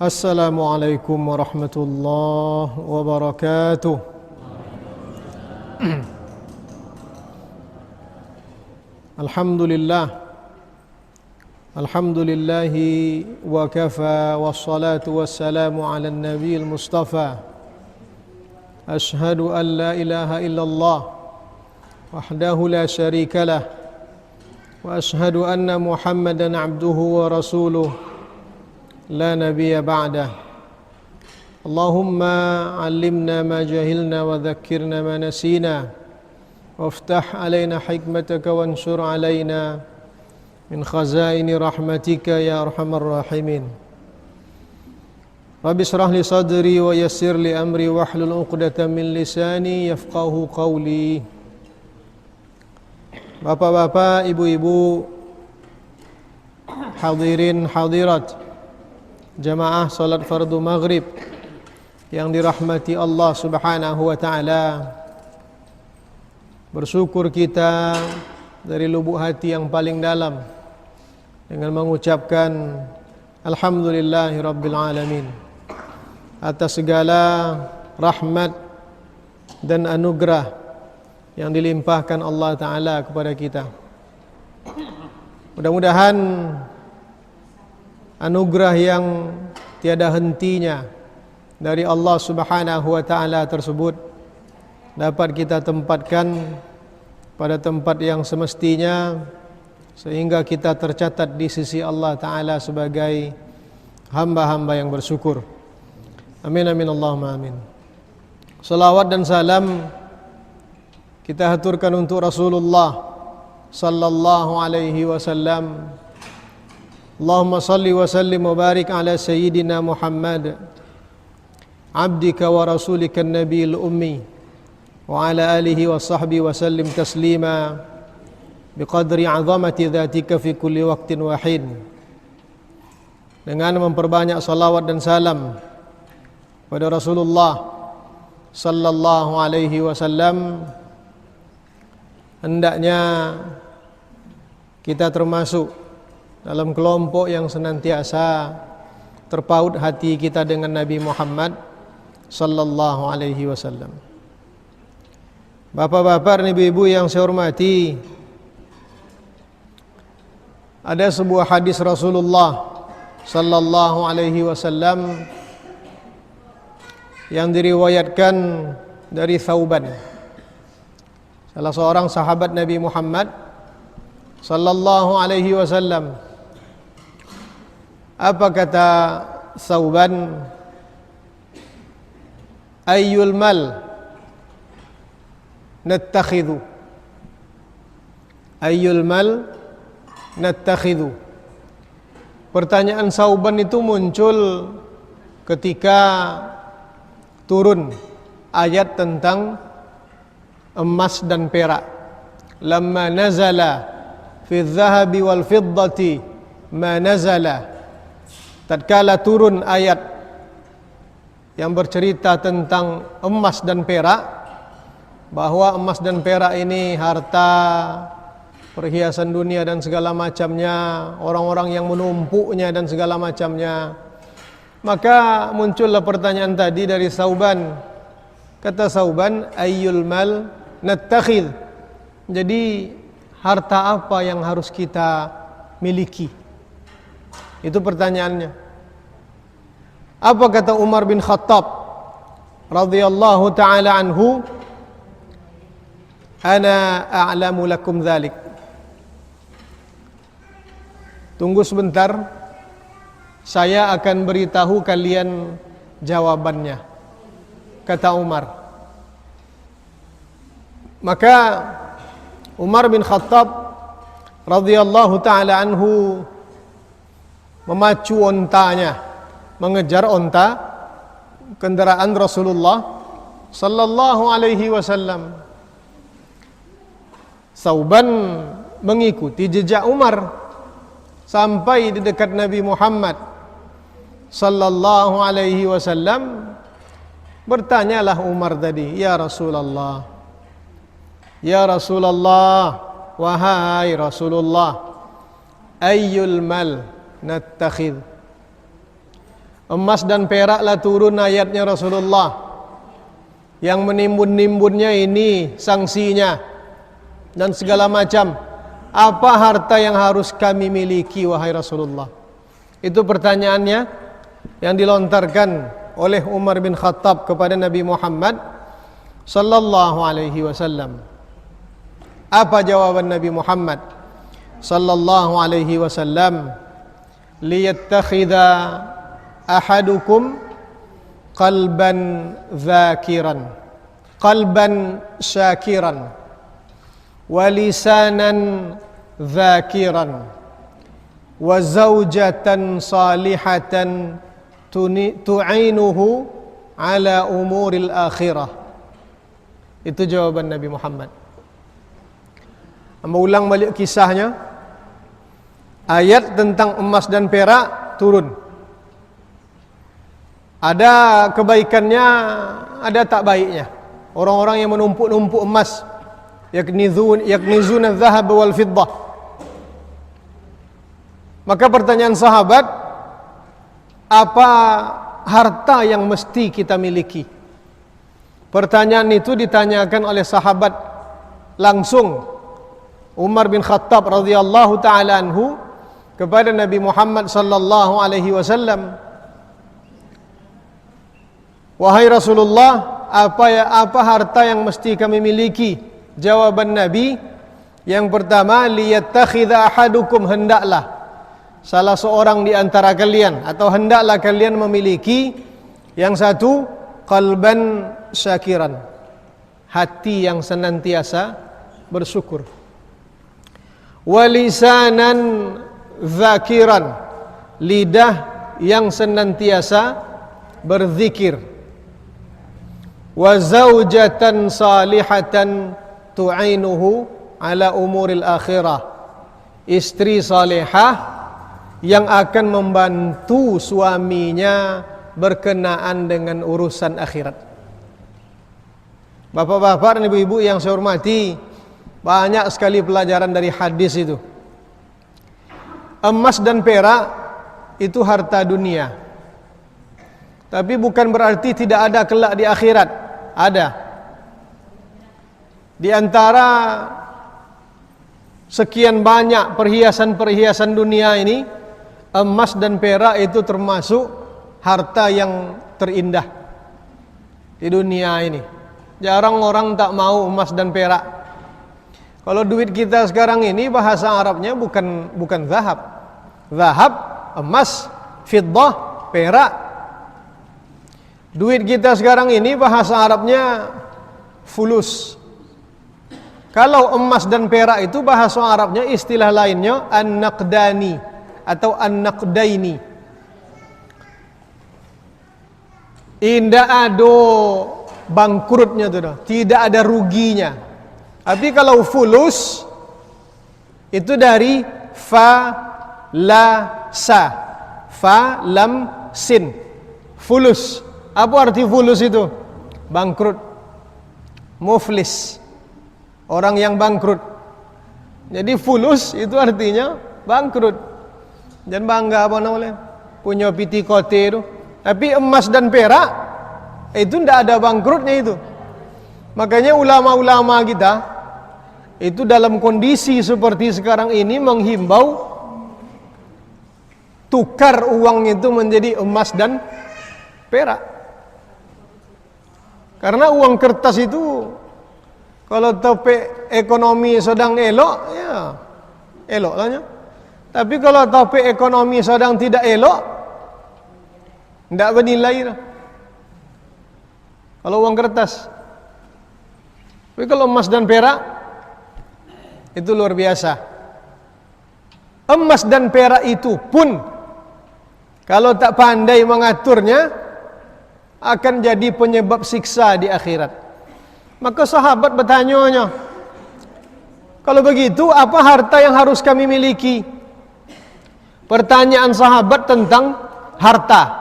Assalamualaikum warahmatullahi wabarakatuh. Alhamdulillahi wa kafa wassalatu wassalamu ala nabiyil mustafa. Ashhadu an la ilaha illallah wahdahu la syarika lah wa ashhadu anna Muhammadan abduhu wa rasuluh la nabiyya ba'dah. Allahumma 'allimna ma jahilna wa dhakkirna ma nasina waftah 'alaina hikmataka wansur 'alaina min khazaini rahmatika ya arhamar rahimin. Rabbi shrah li sadri wa yassir li amri wahlul 'uqdatam min lisani yafqahu qawli. Bapak-bapak, ibu-ibu, hadirin hadirat jamaah salat fardu maghrib yang dirahmati Allah subhanahu wa ta'ala, bersyukur kita dari lubuk hati yang paling dalam dengan mengucapkan alhamdulillahi rabbil alamin atas segala rahmat dan anugerah yang dilimpahkan Allah ta'ala kepada kita. Mudah-mudahan anugerah yang tiada hentinya dari Allah subhanahu wa ta'ala tersebut dapat kita tempatkan pada tempat yang semestinya, sehingga kita tercatat di sisi Allah ta'ala sebagai hamba-hamba yang bersyukur. Amin amin Allahumma amin. Salawat dan salam kita haturkan untuk Rasulullah sallallahu alaihi wasallam. Allahumma salli wa sallim wa barik ala sayyidina Muhammad abdika wa rasulika an-nabiyil ummi wa ala alihi wa sahbihi wa sallim taslima biqadri 'azamati dhatika fi kulli waqtin wa hin. Dengan memperbanyak salawat dan salam pada Rasulullah sallallahu alaihi wasallam, hendaknya kita termasuk dalam kelompok yang senantiasa terpaut hati kita dengan Nabi Muhammad sallallahu alaihi wasallam. Bapak-bapak dan ibu-ibu yang saya hormati, ada sebuah hadis Rasulullah sallallahu alaihi wasallam yang diriwayatkan dari Thauban, salah seorang sahabat Nabi Muhammad sallallahu alaihi wasallam. Apa kata Thauban? Ayyul mal nattakhidhu, ayyul mal nattakhidhu. Pertanyaan Thauban itu muncul ketika turun ayat tentang emas dan perak. Lamma nazala fi dhahabi wal fiddati ma nazala. Tatkala turun ayat yang bercerita tentang emas dan perak, bahwa emas dan perak ini harta, perhiasan dunia dan segala macamnya, orang-orang yang menumpuknya dan segala macamnya, maka muncullah pertanyaan tadi dari Thauban. Kata Thauban, ayyul mal nattakhidh. Jadi harta apa yang harus kita miliki? Itu pertanyaannya. Apa kata Umar bin Khattab radhiyallahu ta'ala anhu? Ana a'lamu lakum dzalik. Tunggu sebentar, saya akan beritahu kalian jawabannya, kata Umar. Maka Umar bin Khattab radhiyallahu ta'ala anhu memacu ontanya, mengejar onta kendaraan Rasulullah sallallahu alaihi wasallam. Thauban mengikuti jejak Umar sampai di dekat Nabi Muhammad sallallahu alaihi wasallam. Bertanyalah Umar tadi, ya Rasulullah, ya Rasulullah, wahai Rasulullah, ayyul mal nattakhidh, Emas dan peraklah turun ayatnya Rasulullah. Yang menimbun-nimbunnya ini sanksinya dan segala macam. Apa harta yang harus kami miliki wahai Rasulullah? Itu pertanyaannya yang dilontarkan oleh Umar bin Khattab kepada Nabi Muhammad sallallahu alaihi wasallam. Apa jawaban Nabi Muhammad sallallahu alaihi wasallam? Liyattakhidha ahadukum qalban dzakiran, qalban syakiran, wa lisanan dzakiran, wa zaujatan salihatan tu'inuhu ala umuril akhirah. Itu jawaban Nabi Muhammad. Amba ulang balik kisahnya. Ayat tentang emas dan perak turun. Ada kebaikannya, ada tak baiknya. Orang-orang yang menumpuk-numpuk emas, yaknizuna adh-dhahab wal fiddah. Maka pertanyaan sahabat, apa harta yang mesti kita miliki? Pertanyaan itu ditanyakan oleh sahabat langsung Umar bin Khattab radhiyallahu taala anhu kepada Nabi Muhammad sallallahu alaihi wasallam. Wahai Rasulullah, apa harta yang mesti kami miliki? Jawaban Nabi yang pertama, liyattakhidha ahadukum, hendaklah salah seorang di antara kalian atau hendaklah kalian memiliki yang satu, qalban syakiran, hati yang senantiasa bersyukur, walisanan zakiran, lidah yang senantiasa berzikir, wa zaujatan salihatan tu'inuhu ala umuril akhirah, istri salihah yang akan membantu suaminya berkenaan dengan urusan akhirat. Bapak-bapak dan ibu-ibu yang saya hormati, banyak sekali pelajaran dari hadis itu. Emas dan perak itu harta dunia, tapi bukan berarti tidak ada kelak di akhirat. Ada. Di antara sekian banyak perhiasan-perhiasan dunia ini, emas dan perak itu termasuk harta yang terindah di dunia ini. Jarang orang tak mau emas dan perak. Kalau duit kita sekarang ini bahasa Arabnya bukan zahab. Zahab, emas, fiddah, perak. Duit kita sekarang ini bahasa Arabnya fulus. Kalau emas dan perak itu bahasa Arabnya istilah lainnya an-naqdani atau an-naqdaini. Indah ada bangkrutnya tu dah, tidak ada ruginya. Tapi kalau fulus itu dari fa la sa, fa lam sin, fulus. Apa arti fulus itu? Bangkrut, muflis, orang yang bangkrut. Jadi fulus itu artinya bangkrut. Jangan bangga apa namanya punya piti kote itu. Tapi emas dan perak itu tidak ada bangkrutnya itu. Makanya ulama-ulama kita itu dalam kondisi seperti sekarang ini menghimbau tukar uang itu menjadi emas dan perak. Karena uang kertas itu kalau topik ekonomi sedang elok, ya elok lah ya. Tapi kalau topik ekonomi sedang tidak elok, tidak bernilai lah. Kalau uang kertas. Tapi kalau emas dan perak itu luar biasa. Emas dan perak itu pun kalau tak pandai mengaturnya akan jadi penyebab siksa di akhirat. Maka sahabat bertanya, kalau begitu apa harta yang harus kami miliki? Pertanyaan sahabat tentang harta.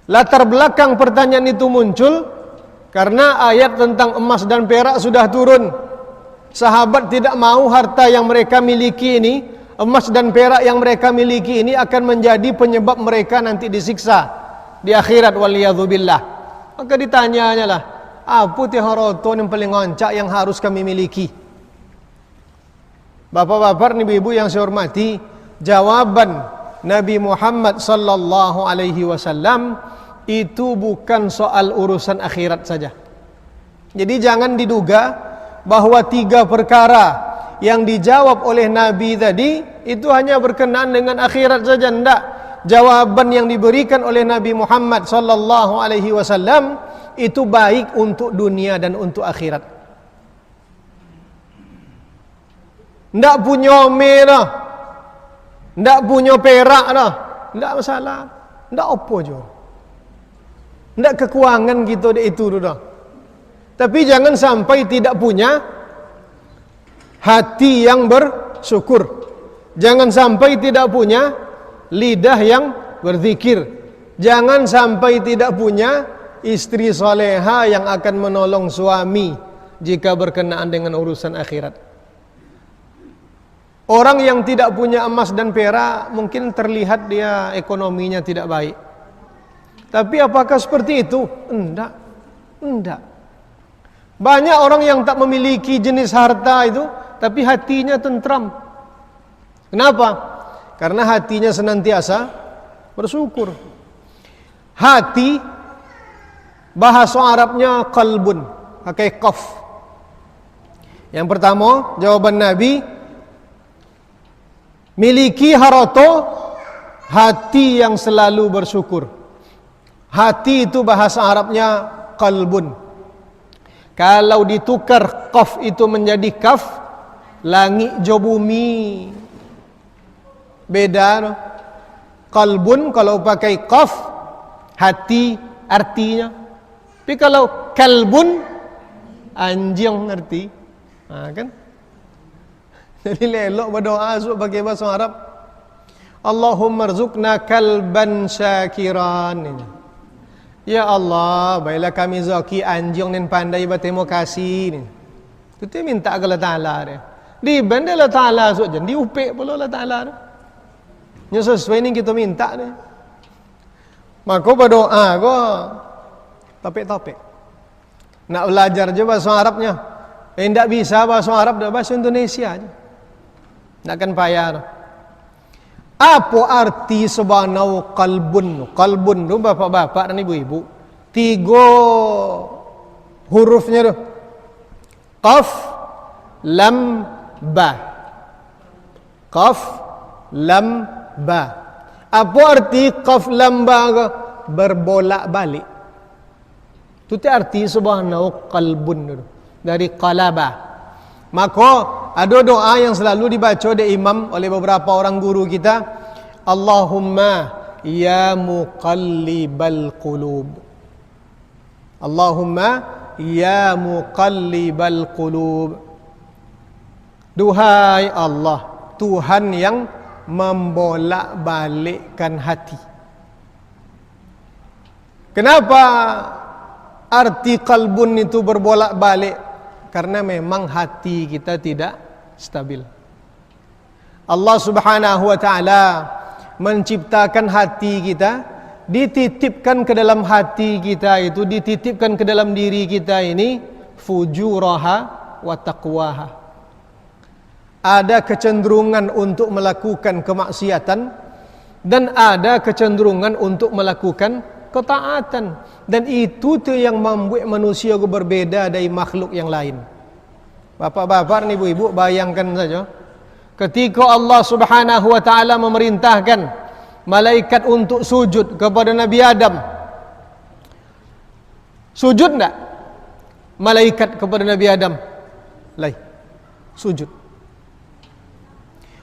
Latar belakang pertanyaan itu muncul karena ayat tentang emas dan perak sudah turun. Sahabat tidak mau harta yang mereka miliki ini emas dan perak yang mereka miliki ini akan menjadi penyebab mereka nanti disiksa di akhirat, waliyadzubillah. Maka ditanyanya lah, apa ti harta yang paling ngoncak yang harus kami miliki? Bapak-bapak, ibu-ibu yang saya hormati, jawaban Nabi Muhammad sallallahu alaihi wasallam itu bukan soal urusan akhirat saja. Jadi jangan diduga bahwa 3 perkara yang dijawab oleh Nabi tadi itu hanya berkenaan dengan akhirat saja. Tidak. Jawaban yang diberikan oleh Nabi Muhammad sallallahu alaihi wasallam itu baik untuk dunia dan untuk akhirat. Tidak punya emas dah, tidak punya perak dah, tidak masalah. Tidak apa je. Tidak kekurangan kita itu dah. Tapi jangan sampai tidak punya hati yang bersyukur. Jangan sampai tidak punya lidah yang berzikir. Jangan sampai tidak punya istri soleha yang akan menolong suami jika berkenaan dengan urusan akhirat. Orang yang tidak punya emas dan perak mungkin terlihat dia ekonominya tidak baik. Tapi apakah seperti itu? Enggak. Enggak. Banyak orang yang tak memiliki jenis harta itu, tapi hatinya tentram. Kenapa? Karena hatinya senantiasa bersyukur. Hati, bahasa Arabnya qalbun, pakai qaf. Yang pertama, jawaban Nabi, miliki harta, hati yang selalu bersyukur. Hati itu bahasa Arabnya qalbun. Kalau ditukar qaf itu menjadi kaf, langit jo bumi beda no? Qalbun kalau pakai qaf, hati artinya. Tapi kalau kalbun, anjing arti. Kan? Jadi lelok berdoa pakai bahasa Arab. Allahumma rzuqna kalban syakiran. Ya Allah, baiklah kami zaki anjing yang pandai berterima kasih ni. Itu minta ke Allah Ta'ala dia. Di benda Allah Ta'ala saja, diupik pula Allah Ta'ala dia. Yang sesuai ni kita minta ni. Maka berdoa ko topik-topik. Nak belajar je bahasa Arabnya. Tak bisa bahasa Arab, dah bahasa Indonesia aja. Takkan payah dah. Apa arti sebanau qalbun? Qalbun tu bapak-bapak dan ibu-ibu, 3 hurufnya tu. Qaf, lam, ba. Qaf, lam, ba. Apa arti qaf, lam, ba? Berbolak-balik. Itu arti sebanau qalbun tu. Dari qalaba. Maka ada doa yang selalu dibaca oleh imam, oleh beberapa orang guru kita. Allahumma ya muqallibal qulub. Allahumma ya muqallibal qulub. Duhai Allah, Tuhan yang membolak-balikkan hati. Kenapa arti qalbun itu berbolak-balik? Karena memang hati kita tidak stabil. Allah Subhanahu wa taala menciptakan hati kita, dititipkan ke dalam hati kita itu, dititipkan ke dalam diri kita ini fujuraha wa taqwaha. Ada kecenderungan untuk melakukan kemaksiatan dan ada kecenderungan untuk melakukan ketaatan, dan itu tu yang membuat manusia berbeda dari makhluk yang lain. Bapak-bapak, ibu-ibu, bayangkan saja ketika Allah Subhanahu wa taala memerintahkan malaikat untuk sujud kepada Nabi Adam. Sujud enggak malaikat kepada Nabi Adam? Lai, sujud.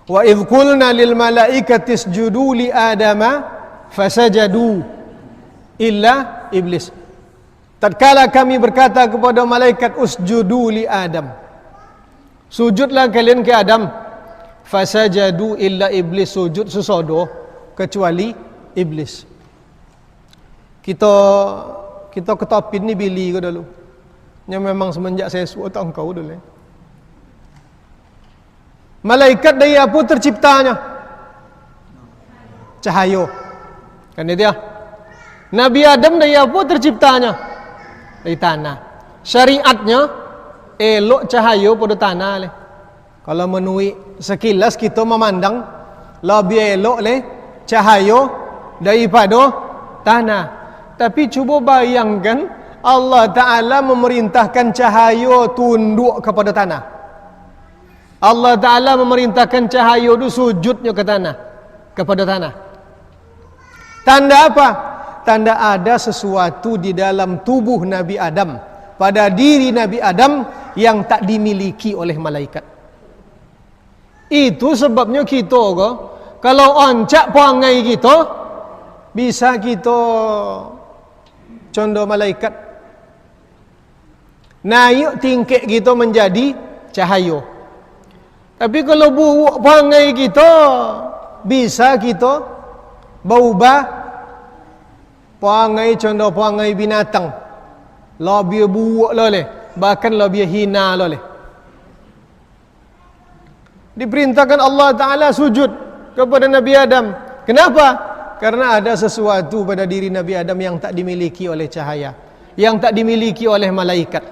Wa idh qulna lil malaikati isjudu li adama fasajadu illa iblis. Tatkala kami berkata kepada malaikat usjudu li Adam, sujudlah kalian ke Adam, fasajadu illa iblis, sujud sesodo kecuali iblis. Kita ketopin ni bili ke dulu. Yang memang semenjak saya suat engkau dulu. Malaikat dari apa terciptanya? Cahaya. Kan itu ya? Nabi Adam dari apa terciptanya? Dari tanah. Syariatnya elok cahaya pada tanah leh. Kalau menurut sekilas kita memandang lebih elok leh cahaya daripada tanah. Tapi cuba bayangkan Allah Ta'ala memerintahkan cahaya tunduk kepada tanah. Allah Ta'ala memerintahkan cahaya itu sujudnya ke tanah, kepada tanah. Tanda apa? Tanda ada sesuatu di dalam tubuh Nabi Adam, pada diri Nabi Adam yang tak dimiliki oleh malaikat. Itu sebabnya kita kalau oncak perangai kita, bisa kita contoh malaikat. Naik tingkat kita menjadi cahaya. Tapi kalau buruk perangai kita, bisa kita berubah perangai, contoh perangai binatang. Lebih buruk loleh, bahkan lebih hina loleh. Diperintahkan Allah Ta'ala sujud kepada Nabi Adam. Kenapa? Karena ada sesuatu pada diri Nabi Adam yang tak dimiliki oleh cahaya, yang tak dimiliki oleh malaikat.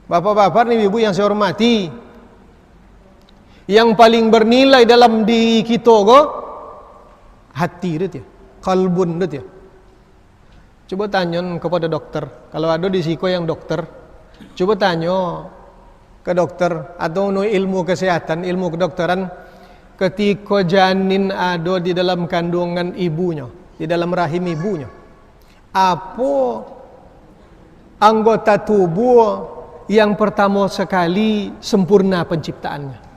Bapak-bapak ni ibu yang saya hormati, yang paling bernilai dalam diri kita hati dia, kalbun dia. Coba tanya kepada dokter, kalau ada di siko yang dokter, coba tanya ke dokter atau ilmu kesehatan, ilmu kedokteran, ketika janin ada di dalam kandungan ibunya, di dalam rahim ibunya, apa anggota tubuh yang pertama sekali sempurna penciptaannya?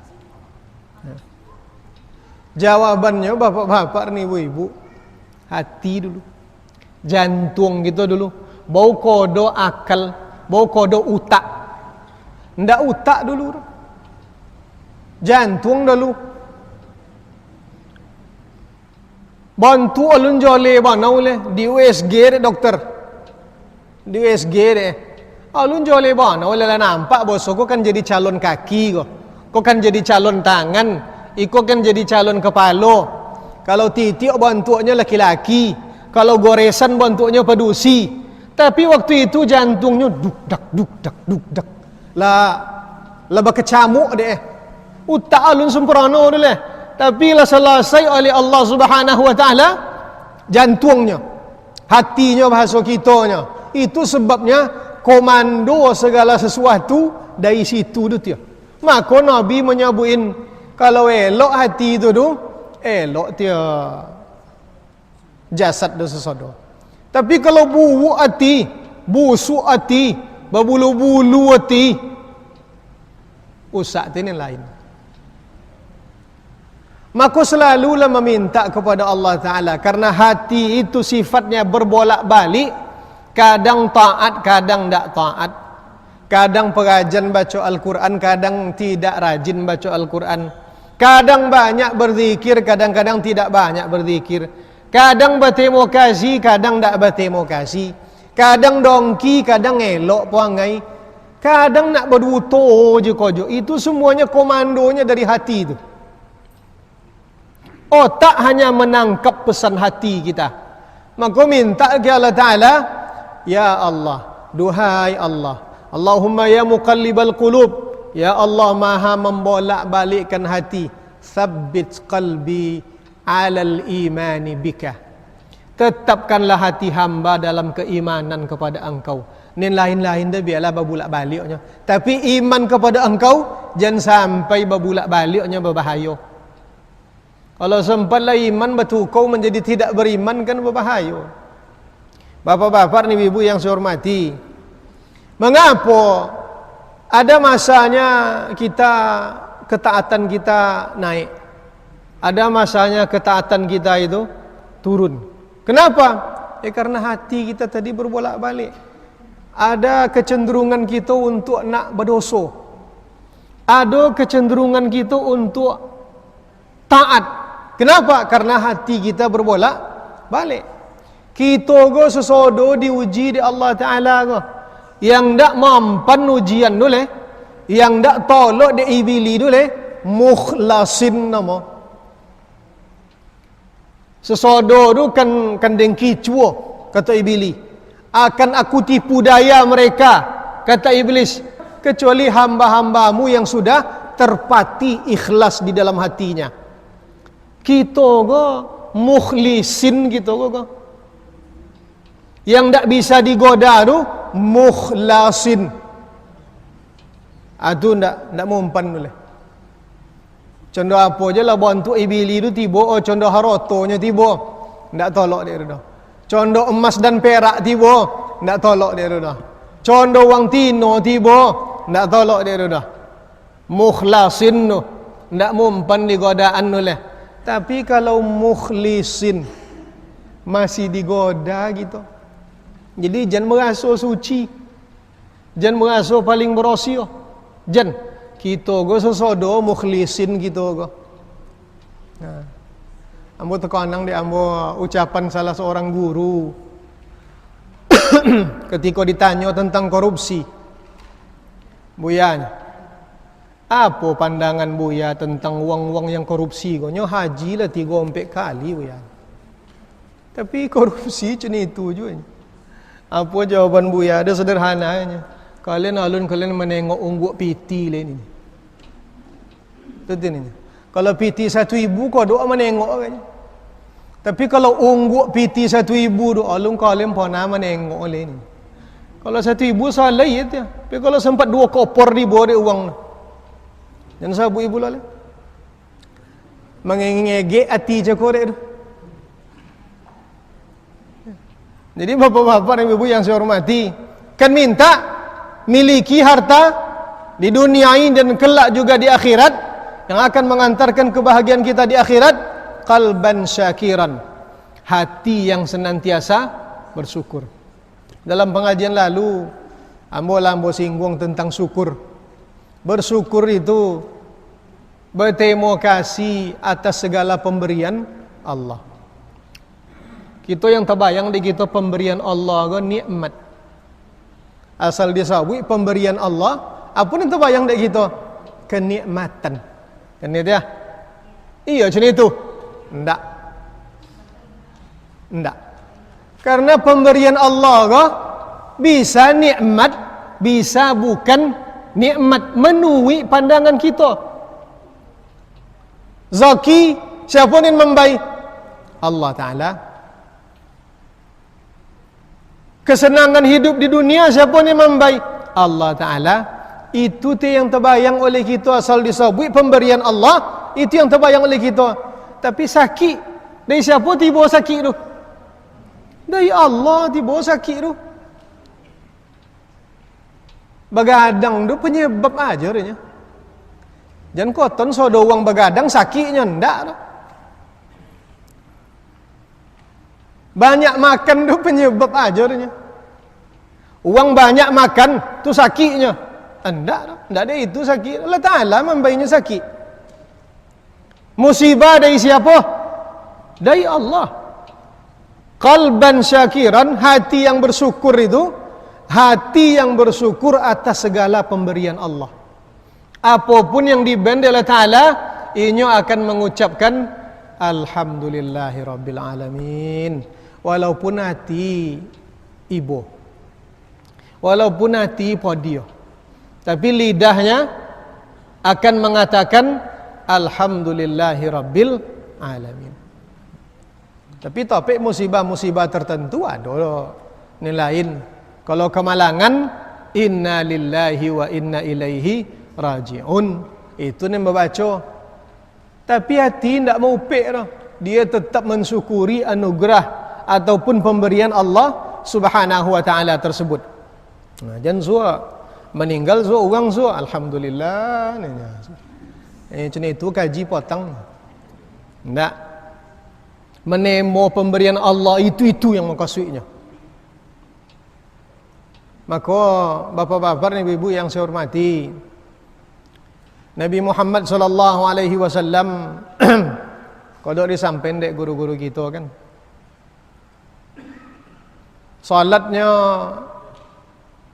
Jawabannya bapak-bapak nih ibu-ibu, hati dulu, jantung gitu dulu, bau kodo akal, bau kodo utak. Ndak utak dulu, jantung dulu. Bantu alun jole banau le di USG deh dokter, di USG deh. Alun jole banau le lah nampak bosku kok kan jadi calon kaki kok kan jadi calon tangan, iko kan jadi calon kepala. Kalau titik bantuannya laki-laki, kalau goresan bantuannya pedusi. Tapi waktu itu jantungnya duk dak. Lah berkecamuk deh. Utak alun sempurna dulu. Tapi lah selesai oleh Allah Subhanahu wa taala jantungnya, hatinya bahasa kitanya. Itu sebabnya komando segala sesuatu dari situ tu. Maka Nabi menyebutin kalau elok hati itu tu, elok dia jasad tu sesuatu. Tapi kalau buruk hati, busuk hati, berbulu-bulu hati, usak ini lain. Maka selalulah meminta kepada Allah Ta'ala, karena hati itu sifatnya berbolak-balik, kadang taat, kadang tak taat, kadang pengajian baca Al-Quran, kadang tidak rajin baca Al-Quran, kadang banyak berzikir, kadang-kadang tidak banyak berzikir, kadang berterima kasih, kadang tak berterima kasih, kadang dongki, kadang elok perangai, kadang nak berduto je kojo. Itu semuanya komandonya dari hati itu. Otak hanya menangkap pesan hati kita. Maka minta ke Allah Ta'ala, ya Allah, duhai Allah, Allahumma ya muqallibal qulub, ya Allah maha membolak-balikkan hati, tsabbit qalbi alal imani bika, tetapkanlah hati hamba dalam keimanan kepada Engkau. Ini lain-lain dah biarlah berbulak-baliknya, tapi iman kepada Engkau jangan sampai berbulak-baliknya berbahaya. Kalau sempatlah iman bertukau menjadi tidak beriman kan berbahaya. Bapak-bapak ni ibu yang saya hormati, mengapa ada masanya kita ketaatan kita naik, ada masanya ketaatan kita itu turun. Kenapa? Karena hati kita tadi berbolak-balik. Ada kecenderungan kita untuk nak berdosa, ada kecenderungan kita untuk taat. Kenapa? Karena hati kita berbolak-balik. Kita go sesodo diuji di Allah Ta'ala go, yang tak mampan ujian dulu Yang ndak tolok dek ibili tu le mukhlasin nama. Sesodo tu kan dengki cuo kata iblis. Akan aku tipu daya mereka kata iblis, kecuali hamba-hambamu yang sudah terpati ikhlas di dalam hatinya. Kita go mukhlisin gitu go. Yang ndak bisa digoda tu mukhlasin. Atu ndak mumpan boleh. Contoh apa je lah bantu ibili tu tiba, contoh harotonya tiba, ndak tolak dia dah. Contoh emas dan perak tiba, ndak tolak dia dah. Contoh wang tino tiba, ndak tolak dia dah. Mukhlasin tu ndak mumpan di godaan tu lah. Tapi kalau mukhlisin masih digoda gitu. Jadi jangan merasa suci. Jangan merasa paling berosio. Jangan kita go sesodo mukhlisin gitu go. Nah, ambo tekanang di ambo ucapan salah seorang guru ketika ditanya tentang korupsi. Buya, apa pandangan Buya tentang uang-uang yang korupsi? Nyo haji lah 3-4 kali Buya. Tapi korupsi macam itu juga. Apa jawaban Buya? Ada sederhananya. Kalian menengok ungguk piti lah ini. Tentu ini. Kalau piti 1,000 kau doa menengok kan. Tapi kalau ungguk piti 1,000 doa kalian pernah menengok lah ini. Kalau 1,000 salah ya. Tapi kalau sempat 2 koper di bawah uang. Jangan sabu ibu lah. Mengengege hati je korek tu. Jadi bapak-bapak dan ibu yang saya hormati, kan minta miliki harta di dunia ini dan kelak juga di akhirat yang akan mengantarkan kebahagiaan kita di akhirat, qalban syakiran, hati yang senantiasa bersyukur. Dalam pengajian lalu ambo singgung tentang syukur. Bersyukur itu berterima kasih atas segala pemberian Allah. Kita yang terbayang di kita pemberian Allah kan nikmat. Asal disawui pemberian Allah, apa yang terbayang di kita? Kenikmatan. Kan itu ya? Iya macam itu. Enggak. Karena pemberian Allah kan bisa nikmat, bisa bukan nikmat, menui pandangan kita. Zaki siapa yang memberi? Allah Ta'ala. Kesenangan hidup di dunia siapa yang memberi? Allah Ta'ala. Itu yang terbayang oleh kita asal disabui pemberian Allah. Itu yang terbayang oleh kita. Tapi sakit dari siapa tiba sakit tu? Dari Allah tiba sakit tu. Begadang tu penyebab aja dia. Jangan koton sodo uang begadang sakitnya ndak tu. Banyak makan tu penyebab aja dia. Uang banyak makan tu sakitnya. Enggak ada itu sakit. Allah Ta'ala memberinya sakit. Musibah dari siapa? Dari Allah. Qalban syakiran, hati yang bersyukur itu, hati yang bersyukur atas segala pemberian Allah. Apapun yang diberi oleh Ta'ala, inyo akan mengucapkan Alhamdulillahirabbil alamin. Walaupun hati ibu, walaupun hati podio, tapi lidahnya akan mengatakan Alhamdulillahirabbil alamin. Tapi topik musibah-musibah tertentu ada nilaiin. Kalau kemalangan, inna lillahi wa inna ilaihi raji'un. Itu yang membaca. Tapi hati tidak mau upik dah. Dia tetap mensyukuri anugerah ataupun pemberian Allah Subhanahu wa ta'ala tersebut. Nah, jangan suah meninggal suah orang suah alhamdulillah. Macam itu kaji potong. Enggak. Menemo pemberian Allah itu yang maksudnya. Maka bapak-bapak dan ibu-ibu yang saya hormati, Nabi Muhammad sallallahu alaihi wasallam kalau disampaikan dek guru-guru kita kan, salatnya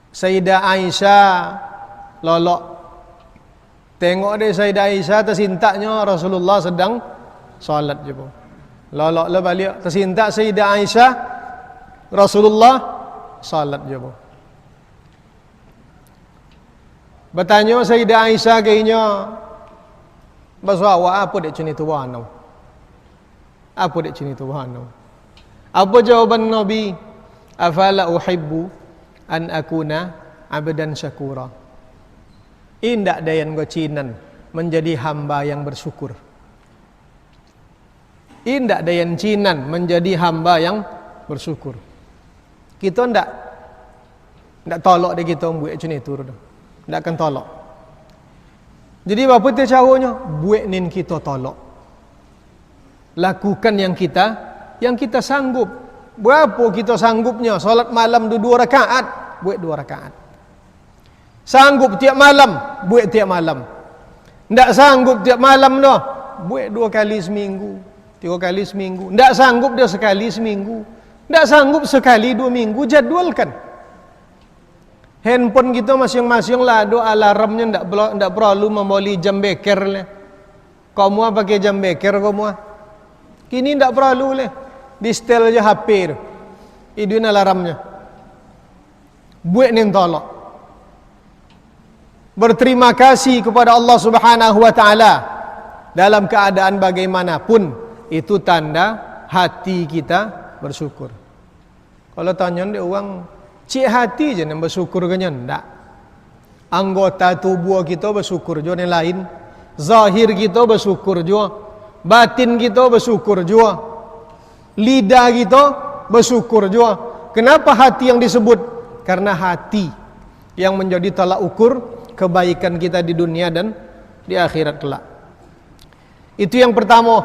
Sayyidah Aisyah lolok Tengok dia Sayyidah Aisyah tersintaknya Rasulullah sedang solat je pun. Lolok lah balik tersintak Sayyidah Aisyah Rasulullah solat je pun. Bertanya Sayyidah Aisyah kayaknya, "Bahasa awak apa dek cini tu wahana?" Apa dek cini tu wahana? Apa jawaban Nabi? "Afala uhibbu an akuna abdan syakura." Indak dayan gocinan menjadi hamba yang bersyukur. Indak dayan cinan menjadi hamba yang bersyukur. Kita ndak tolak dia kita buat macam itu dah. Ndak akan tolak. Jadi apa dia caranya? Buat nin kita tolak. Lakukan yang kita sanggup. Berapa kita sanggupnya? Solat malam 2 rakaat, buat 2 rakaat. Sanggup tiap malam, buat tiap malam. Ndak sanggup tiap malam dah, buat 2 kali seminggu, 3 kali seminggu. Ndak sanggup dia sekali seminggu. Ndak sanggup sekali 2 minggu, jadualkan. Handphone kita masing-masing lah ada alarmnya, ndak perlu membeli jam beker lah. Kamu pakai jam beker kamu. Kini ndak perlu lah. Di setel aja HP tu. Iduin alarmnya. Buat nin tolak. Berterima kasih kepada Allah Subhanahu wa taala dalam keadaan bagaimanapun, itu tanda hati kita bersyukur. Kalau tanya dia orang, cik hati je yang bersyukur ke ndak? Anggota tubuh kita bersyukur juga yang lain, zahir kita bersyukur juga, batin kita bersyukur juga, lidah kita bersyukur juga. Kenapa hati yang disebut? Karena hati yang menjadi tolak ukur kebaikan kita di dunia dan di akhirat kelak. Itu yang pertama.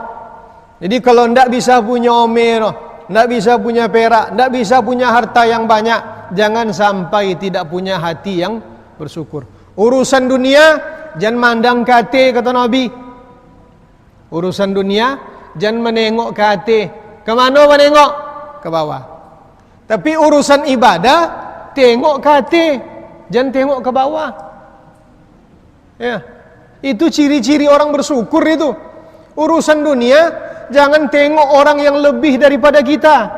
Jadi kalau ndak bisa punya omer, ndak bisa punya perak, ndak bisa punya harta yang banyak, jangan sampai tidak punya hati yang bersyukur. Urusan dunia jangan mandang ke hati, kata Nabi. Urusan dunia jangan menengok ke hati. Ke mana menengok? Ke bawah. Tapi urusan ibadah tengok ke hati, jangan tengok ke bawah. Ya, itu ciri-ciri orang bersyukur itu. Urusan dunia jangan tengok orang yang lebih daripada kita.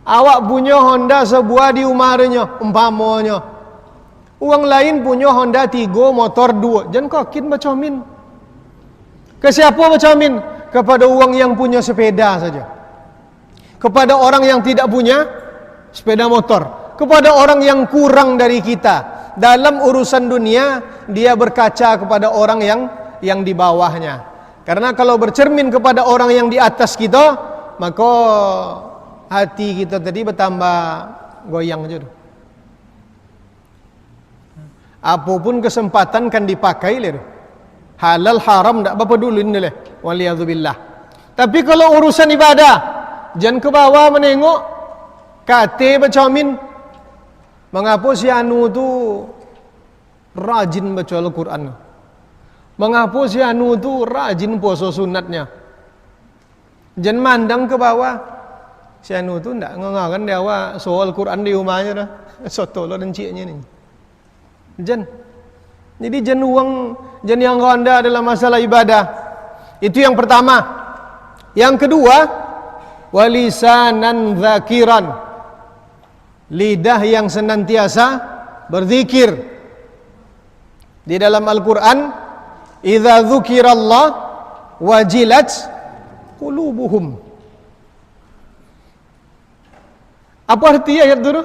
Awak punya Honda sebuah di umarnya, umpamanya. Orang lain punya Honda 3, motor 2. Jangan kokin bacomin. Ke siapa bacomin? Kepada orang yang punya sepeda saja. Kepada orang yang tidak punya sepeda motor. Kepada orang yang kurang dari kita. Dalam urusan dunia dia berkaca kepada orang yang di bawahnya. Karena kalau bercermin kepada orang yang di atas kita, maka hati kita tadi bertambah goyang aja. Apapun kesempatan kan dipakai le. Halal haram tak apa peduli ni le. Waliyadzubillah. Tapi kalau urusan ibadah, jangan ke bawah menengok, kate bercermin. Mengapa si Anu tu rajin baca Al-Quran? Mengapa si Anu tu rajin puasa sunatnya? Jangan mandang ke bawah. Si Anu tu tak ngengakan dia awak soal Quran di rumahnya dah. Soto lo dan ciknya ni. Jangan. Jadi jangan yang rendah dalam masalah ibadah. Itu yang pertama. Yang kedua, walisanan zakiran. Lidah yang senantiasa berzikir. Di dalam Al-Quran, idza dzukirallah wajilat qulubuhum. Apa arti ayat itu?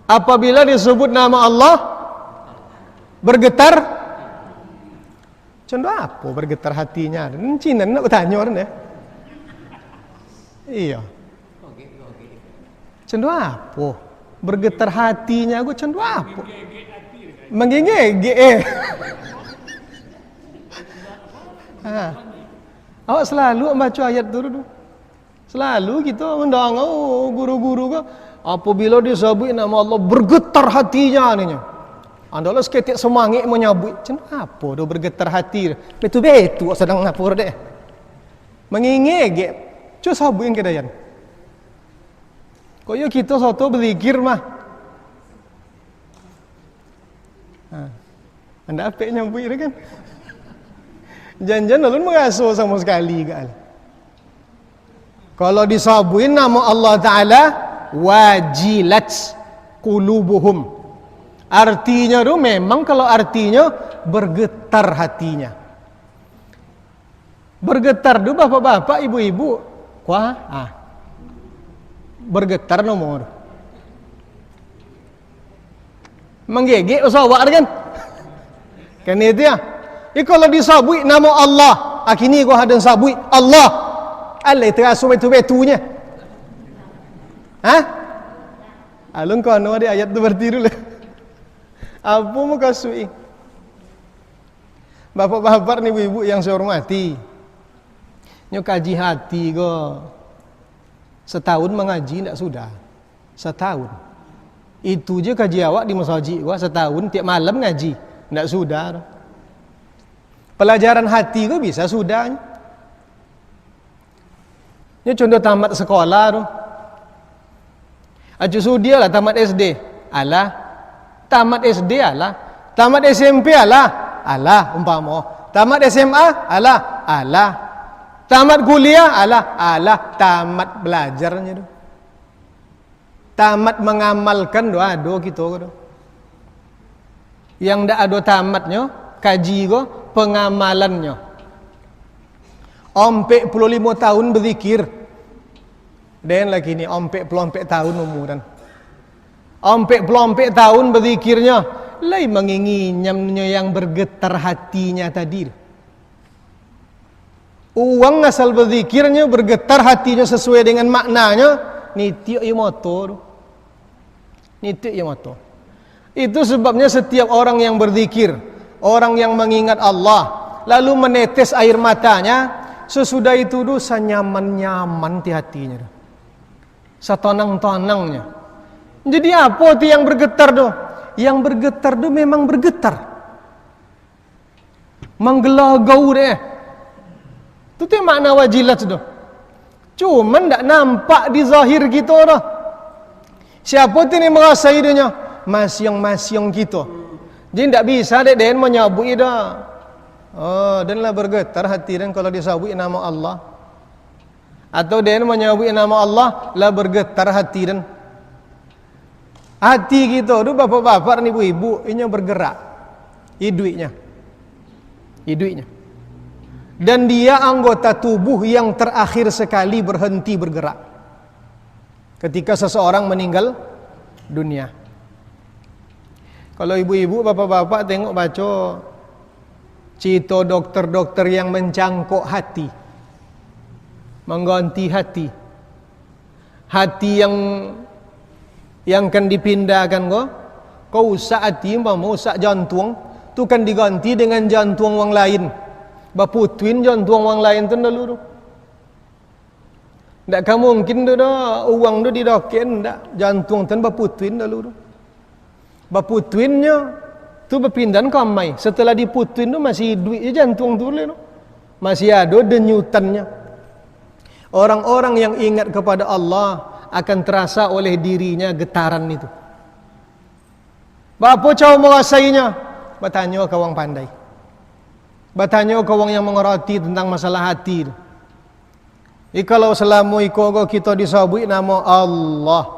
Apabila disebut nama Allah, bergetar. Contoh apa bergetar hatinya? Cina nak bertanya orang ya. Iya. Contoh apa? Bergetar hatinya aku contoh apa? Menggigit. Awak selalu baca ayat dulu. Selalu kita mendang guru-guru ke apabila disebut nama Allah bergetar hatinya ninya. Andalah seketik semangat menyebut. Contoh apa dah bergetar hati? Betul-betul sedang ngapur deh. Mengingit. Cuma sabut yang kedayan. Kau kita satu berzikir mah. Anda apik nyambui dia kan. Jangan-jangan ulun mengasuh sama sekali kan. Kalau disabuin nama Allah Ta'ala, wajilat qulubuhum. Artinya tu memang kalau artinya bergetar hatinya. Bergetar tu bapak-bapak, ibu-ibu. Wah, bergetar nomor. Menggigit usawak kan? Kan itu ya. Kalau disabui nama Allah, kini kau ada sabui Allah. Allah terasa betul-betulnya. Alun kau ada ayat tu berarti dulu. Apa mau kasui? Bapak-bapak ni ibu-ibu yang saya hormati. Nyo kaji hati go. Setahun mengaji tak sudah. Setahun. Itu je kaji awak di masjid gua setahun tiap malam ngaji. Tak sudah. Pelajaran hati kau bisa sudah. Ini contoh tamat sekolah tu. Acu sudia lah tamat SD. Alah. Tamat SD alah. Tamat SMP alah. Alah umpama. Tamat SMA alah. Alah. Tamat kuliah alah. Alah. Tamat belajarnya tu. Tamat mengamalkan doa kita tu. Yang dak ada tamatnya kaji ko pengamalannya. 45 tahun berzikir. Dan lagi ni 44 tahun umuran. 44 tahun berzikirnya, lai menginginnya yang bergetar hatinya tadi. Uang asal berzikirnya bergetar hatinya sesuai dengan maknanya, nitiuk ya motor. Nitiuk ya motor. Itu sebabnya setiap orang yang berzikir, orang yang mengingat Allah, lalu menetes air matanya, sesudah itu dosa nyaman-nyaman di hatinya. Setonang-tonangnya. Jadi apa itu yang bergetar tu? Yang bergetar tu memang bergetar. Menggelagau deh. Itu tu makna wajilat tu. Cuma tak nampak di zahir kita dah. Siapa tu ni merasai dia? Masyong-masyong kita. Jadi tak bisa dek den menyabui dah. Dan lah bergetar hati dan kalau disabui nama Allah. Atau den menyabui nama Allah lah bergetar hati dan hati kita tu bapak-bapak ni ibu-ibu ini bergerak. Hidupnya. Dan dia anggota tubuh yang terakhir sekali berhenti bergerak ketika seseorang meninggal dunia. Kalau ibu-ibu, bapak-bapak tengok baca cerita dokter-dokter yang mencangkok hati, mengganti hati yang kan dipindahkan kau usak hati, mau usak jantung, tu kan diganti dengan jantung orang lain. Baputuin jantung orang lain tu dulu. Tak mungkin tu dah uang tu didoken dak jantung tu baputuin dulu. Baputuinnya tu berpindahan ke amai. Setelah diputuin tu masih duit jantung tu le tu. Masih ada denyutannya. Orang-orang yang ingat kepada Allah akan terasa oleh dirinya getaran itu. Apa cara merasainya? Bertanya ke orang pandai. Bertanya ke orang yang mengerti tentang masalah hati. Kalau selama kita disabui nama Allah,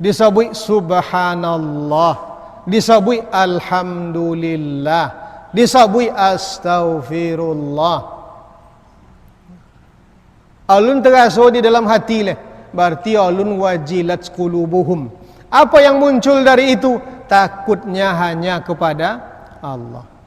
disabui subhanallah, disabui alhamdulillah, disabui astaghfirullah. Alun terasa di dalam hati le. Berarti alun wajilat qulubuhum. Apa yang muncul dari itu? Takutnya hanya kepada Allah.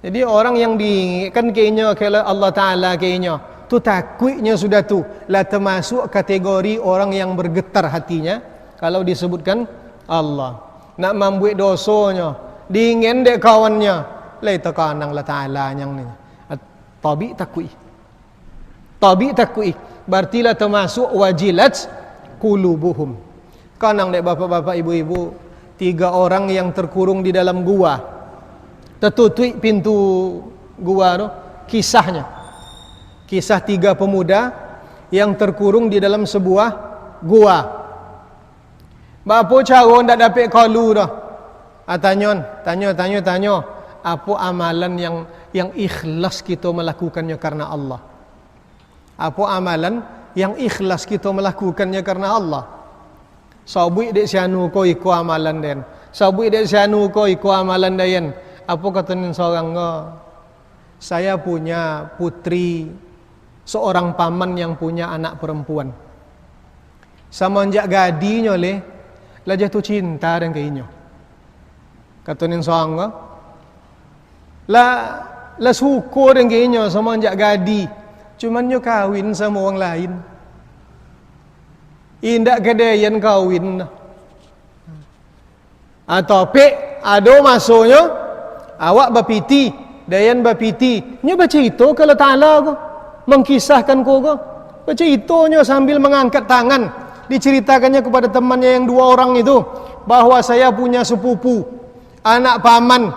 Jadi orang yang diingatkan kayaknya kalau Allah Ta'ala kayaknya tu takutnya sudah tu lah termasuk kategori orang yang bergetar hatinya kalau disebutkan Allah. Nak membuat dosanya, diingin dek kawannya, lai tekanang Allah Ta'ala yang ni. Tabi takui. Tabi takui. Berarti lah termasuk wajilat qulubuhum. Kanang dek bapak-bapak ibu-ibu, 3 orang yang terkurung di dalam gua. Tertutup pintu gua tu, kisahnya. Kisah 3 pemuda yang terkurung di dalam sebuah gua. Bapa cara ndak dapat kalu dah. Tanya. apa amalan yang ikhlas kita melakukannya karena Allah. Apa amalan yang ikhlas kita melakukannya karena Allah. Sabui dek sianu ko iko amalan den. Sabui dek sianu ko iko amalan dayan. Apa kata seorang ko? Saya punya putri, seorang paman yang punya anak perempuan. Semenjak gadinya lah jatuh cinta dan keinyo. Kata seorang ko, lah suka dan keinyo semenjak gadi. Cuman nyo kawin sama orang lain. Indak kedayan kawin. Atau ado masuknya awak bapiti, dayan bapiti. Nyo baca itu kalau Ta'ala ko mengkisahkan ko. Baca itu nyo sambil mengangkat tangan, diceritakannya kepada temannya yang 2 orang itu bahwa saya punya sepupu, anak paman,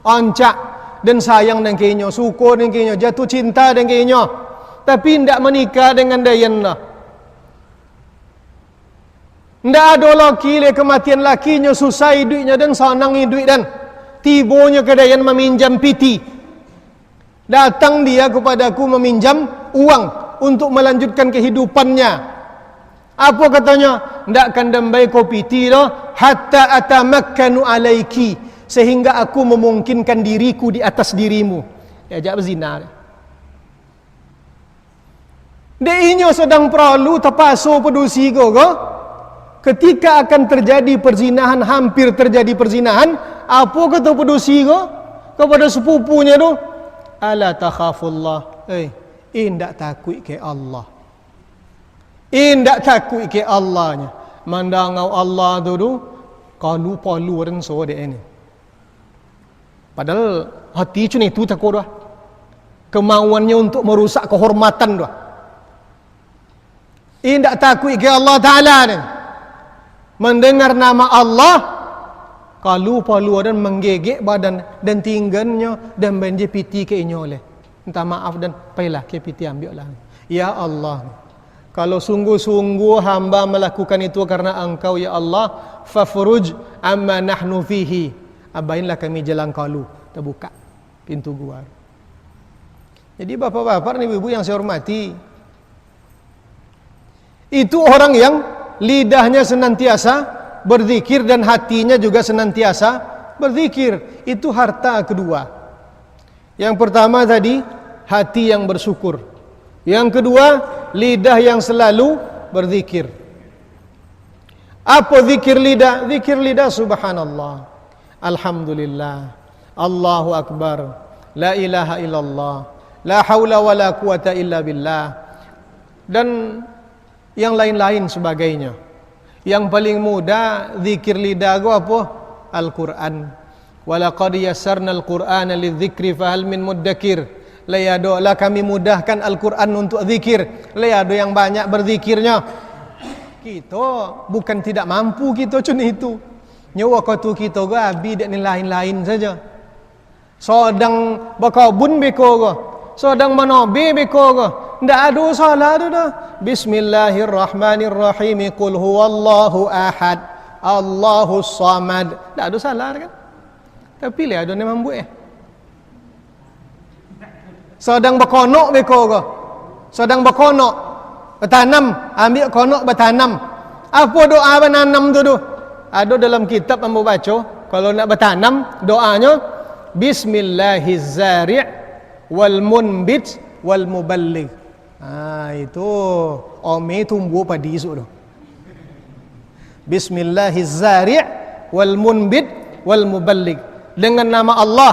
oncak dan sayang dan kenyo, suka dan kenyo, jatuh cinta dan kenyo, tapi tidak menikah dengan dayan lah. Tidak ada laki kematian lakinya susah hidupnya dan senang hidup dan tibonya ke dayan meminjam piti. Datang dia kepadaku meminjam uang untuk melanjutkan kehidupannya. Apa katanya? Tidak akan dambai kau piti loh hatta atamakkanu alaiki, sehingga aku memungkinkan diriku di atas dirimu. Diajak berzina. Deinyo sedang perlu terpasu pedusi go. Ketika akan terjadi perzinahan, hampir terjadi perzinahan, apa kata pedusi ko kepada sepupunya tu? Ala takhafullah. Indak takut ke Allah. Indak takut ke Allahnya. Mandangau Allah tu kalau palu orang so dek ini. Padahal hati cun itu takut dah. Kemauannya untuk merusak kehormatan dah. Indak takut ke Allah Ta'ala ni. Mendengar nama Allah, kalau palu dan menggegek badan dan tinggalnya dan banjir piti ke inyo oleh. Minta maaf dan pailah ke piti ambil lah. Ya Allah, kalau sungguh-sungguh hamba melakukan itu karena Engkau ya Allah, fafruj amma nahnu fihi. Abainlah kami jalan kalu, terbuka pintu gua. Jadi bapak-bapak dan ibu-ibu yang saya hormati, itu orang yang lidahnya senantiasa berzikir dan hatinya juga senantiasa berzikir. Itu harta kedua. Yang pertama tadi hati yang bersyukur. Yang kedua lidah yang selalu berzikir. Apa zikir lidah? Zikir lidah subhanallah, alhamdulillah, Allahu akbar, la ilaha illallah, la haula wala quwata illa billah, dan yang lain-lain sebagainya. Yang paling mudah zikir lidah gua apa? Al-Quran. Walaqad yassarna al-Qur'ana lidzikri fahal min muddakir. Lah kami mudahkan Al-Quran untuk zikir. Ada yang banyak berzikirnya. Kita bukan tidak mampu, kita cuma itu. Nyawa waktu kita gua abi dan lain-lain saja. Sedang bakabun beko gua, sedang manobe beko gua. Tidak ada salah tu dah. Bismillahirrahmanirrahim. Qul huwallahu ahad, Allahus samad. Tak ada salah kan? Tapi le ada ni mampu Sedang berkonok beko ko. Sedang berkonok bertanam, ambil konok bertanam. Apa doa bertanam tu tu? Ada dalam kitab ambo baca, kalau nak bertanam doanya Bismillahizari' wal munbit wal muballigh. Itu ome tumbuh padi esok tu. Bismillahizari' wal munbit wal muballigh. Dengan nama Allah,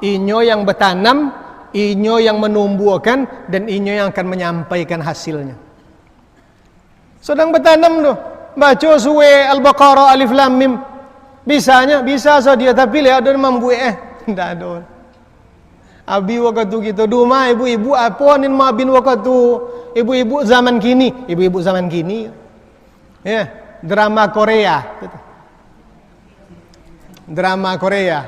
inyo yang bertanam, inyo yang menumbuhkan, dan inyo yang akan menyampaikan hasilnya. Sedang bertanam tu, baca surah Al-Baqarah Alif Lam Mim. Bisanya, bisa saja, tapi lihat ada membuat tidak ada. Abi waktu kita rumah ibu-ibu apa nin mabin waktu ibu-ibu zaman kini, ibu-ibu zaman kini. Ya, drama Korea. Drama Korea.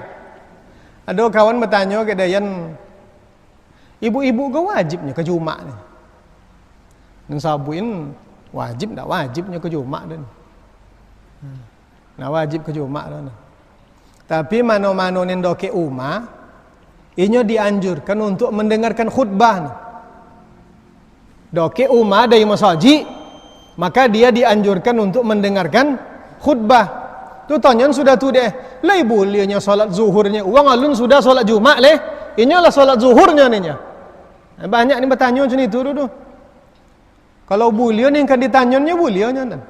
Ada kawan bertanya ke dayan, ibu-ibu ke wajibnya ke Jumat ni? Dan sabuin wajib tak wajibnya ke Jumat dan. Nah wajib ke Jumat dan. Tapi mano-mano nendoke umah, inyo dianjurkan untuk mendengarkan khutbah nih. Doke umah dari masjid, maka dia dianjurkan untuk mendengarkan khutbah. Tu tonyon sudah tu deh, lai bulinya salat zuhurnya, uang alun sudah salat Jumat leh, inyolah salat zuhurnya ninya. Banyak ni bertanya macam itu dulu. Kalau bulion yang kan ditanyonnya bulionnya kan.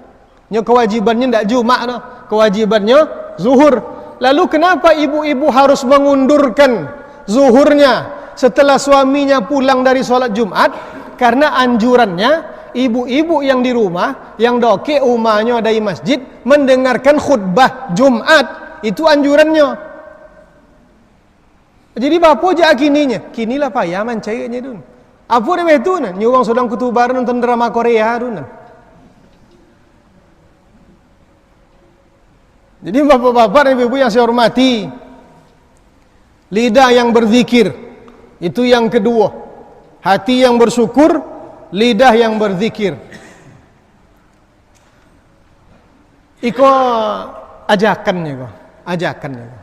Nyo kewajibannya ndak Jumat dah, kewajibannya zuhur. Lalu kenapa ibu-ibu harus mengundurkan zuhurnya setelah suaminya pulang dari sholat Jumat? Karena anjurannya ibu-ibu yang di rumah, yang doke umahnya dari masjid, mendengarkan khutbah Jumat. Itu anjurannya. Jadi bapak jak kininya, kinilah payah mancairnya dun. Apa dia itu nah? Nyuwang sedang kutubar nonton drama Korea dun. Jadi bapak-bapak dan ibu-ibu yang saya hormati, lidah yang berzikir, itu yang kedua. Hati yang bersyukur, lidah yang berzikir. Iko ajakannya, ajakannya.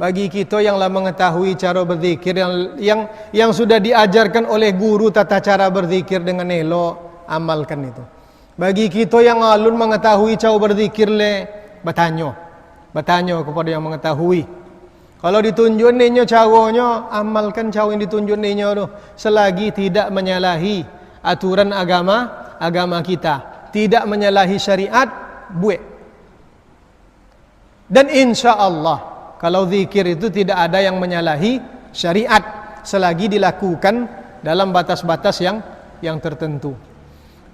Bagi kita yang lah mengetahui cara berzikir, yang sudah diajarkan oleh guru tata cara berzikir dengan elok, amalkan itu. Bagi kita yang alun mengetahui cara berzikir bertanya kepada yang mengetahui. Kalau ditunjuk ninya caranya, amalkan cara yang ditunjuk ninya tu, selagi tidak menyalahi aturan agama kita, tidak menyalahi syariat, buat. Dan insya Allah kalau zikir itu tidak ada yang menyalahi syariat, selagi dilakukan dalam batas-batas yang tertentu.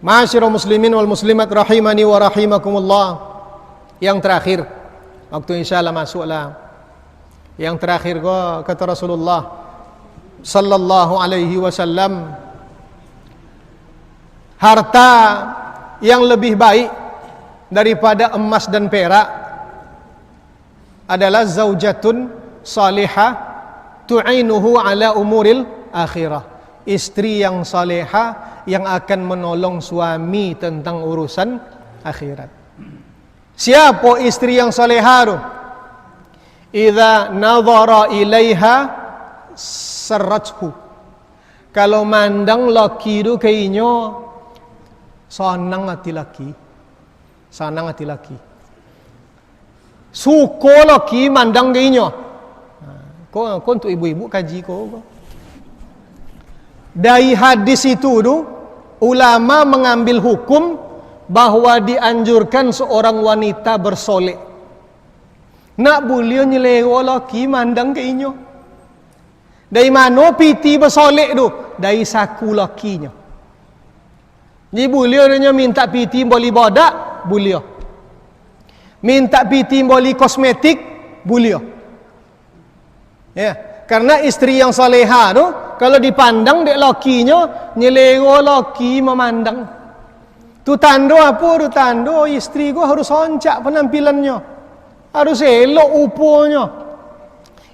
Ma'asyiral muslimin wal muslimat rahimani wa rahimakumullah. Yang terakhir, waktu insyaallah masuklah. Yang terakhir kata Rasulullah sallallahu alaihi wasallam, harta yang lebih baik daripada emas dan perak adalah zaujatun salihah tu'inuhu ala umuril akhirah. Istri yang salihah yang akan menolong suami tentang urusan akhirat. Siapa istri yang salihah tu? Idza nadhara ilaiha sarrathu. Kalau mandang laki tu keinyo senang hati laki. Senang hati laki. Suko laki mandang keinyo. Kau untuk ibu-ibu kaji kau. Dari hadis itu tu ulama mengambil hukum bahwa dianjurkan seorang wanita bersolek. Nak boleh nyelewa laki mandang ke inyo. Dari mana piti bersolek tu? Dari saku lakinya. Jadi boleh dia minta piti boleh bodak, boleh. Minta piti boleh kosmetik, boleh. Ya, karena istri yang saleha tu kalau dipandang dek lakinya, nyelewa laki memandang. Tu tanda apa? Tu tanda istri gua harus oncak penampilannya, harus elok uponya.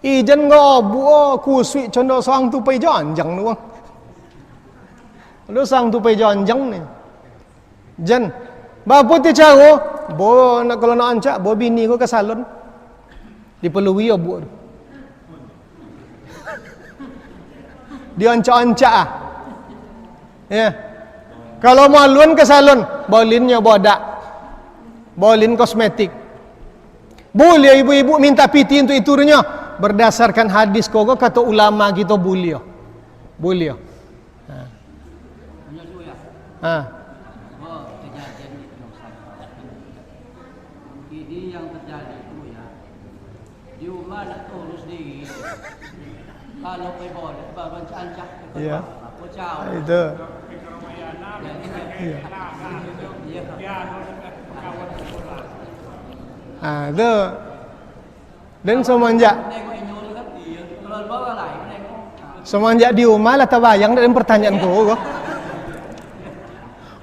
Ijan ngobu kusui condok sang tu pai janjang tu. Lu sang tu pai janjang ni. Jan, bapa ti cara, bo nak kalau nak oncak, bo bini gua ke salon. Diperlui ya bu. Dia oncak-oncak ah. Ya. Kalau maluan ke salon, bolinnya bodak. Bolin kosmetik. Boleh ibu-ibu minta piti untuk iturnya berdasarkan hadis koko kata ulama kita boleh. Boleh. Ha. Ini yang terjadi itu ya. Di rumah nak urus diri. Kalauไปบ่อนบ้านcancak. Ya. Kocau. Itu. Itu. Dan semenjak di rumah lah terbayang dalam pertanyaanku.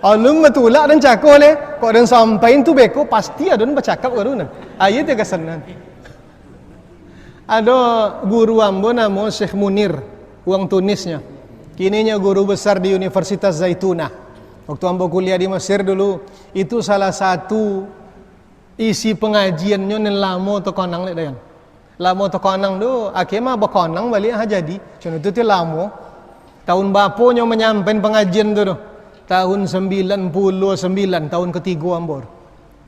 Alum betulak dan cakap le, kok dan sampai tu beko pasti ada bercakap kan. Ayat dia kesenan. Ada guru ambo nama Syekh Munir, uang Tunisnya. Kininya guru besar di Universitas Zaitunah. Waktu ambo kuliah di Mesir dulu, itu salah satu isi pengajiannya yang lama atau konang lek dayan. Lama terkonang tu, akhirnya berkonang balik jadi. Cuma itu tu lama. Tahun bapunya menyampaikan pengajian tu. Tahun 99, tahun ketiga ambor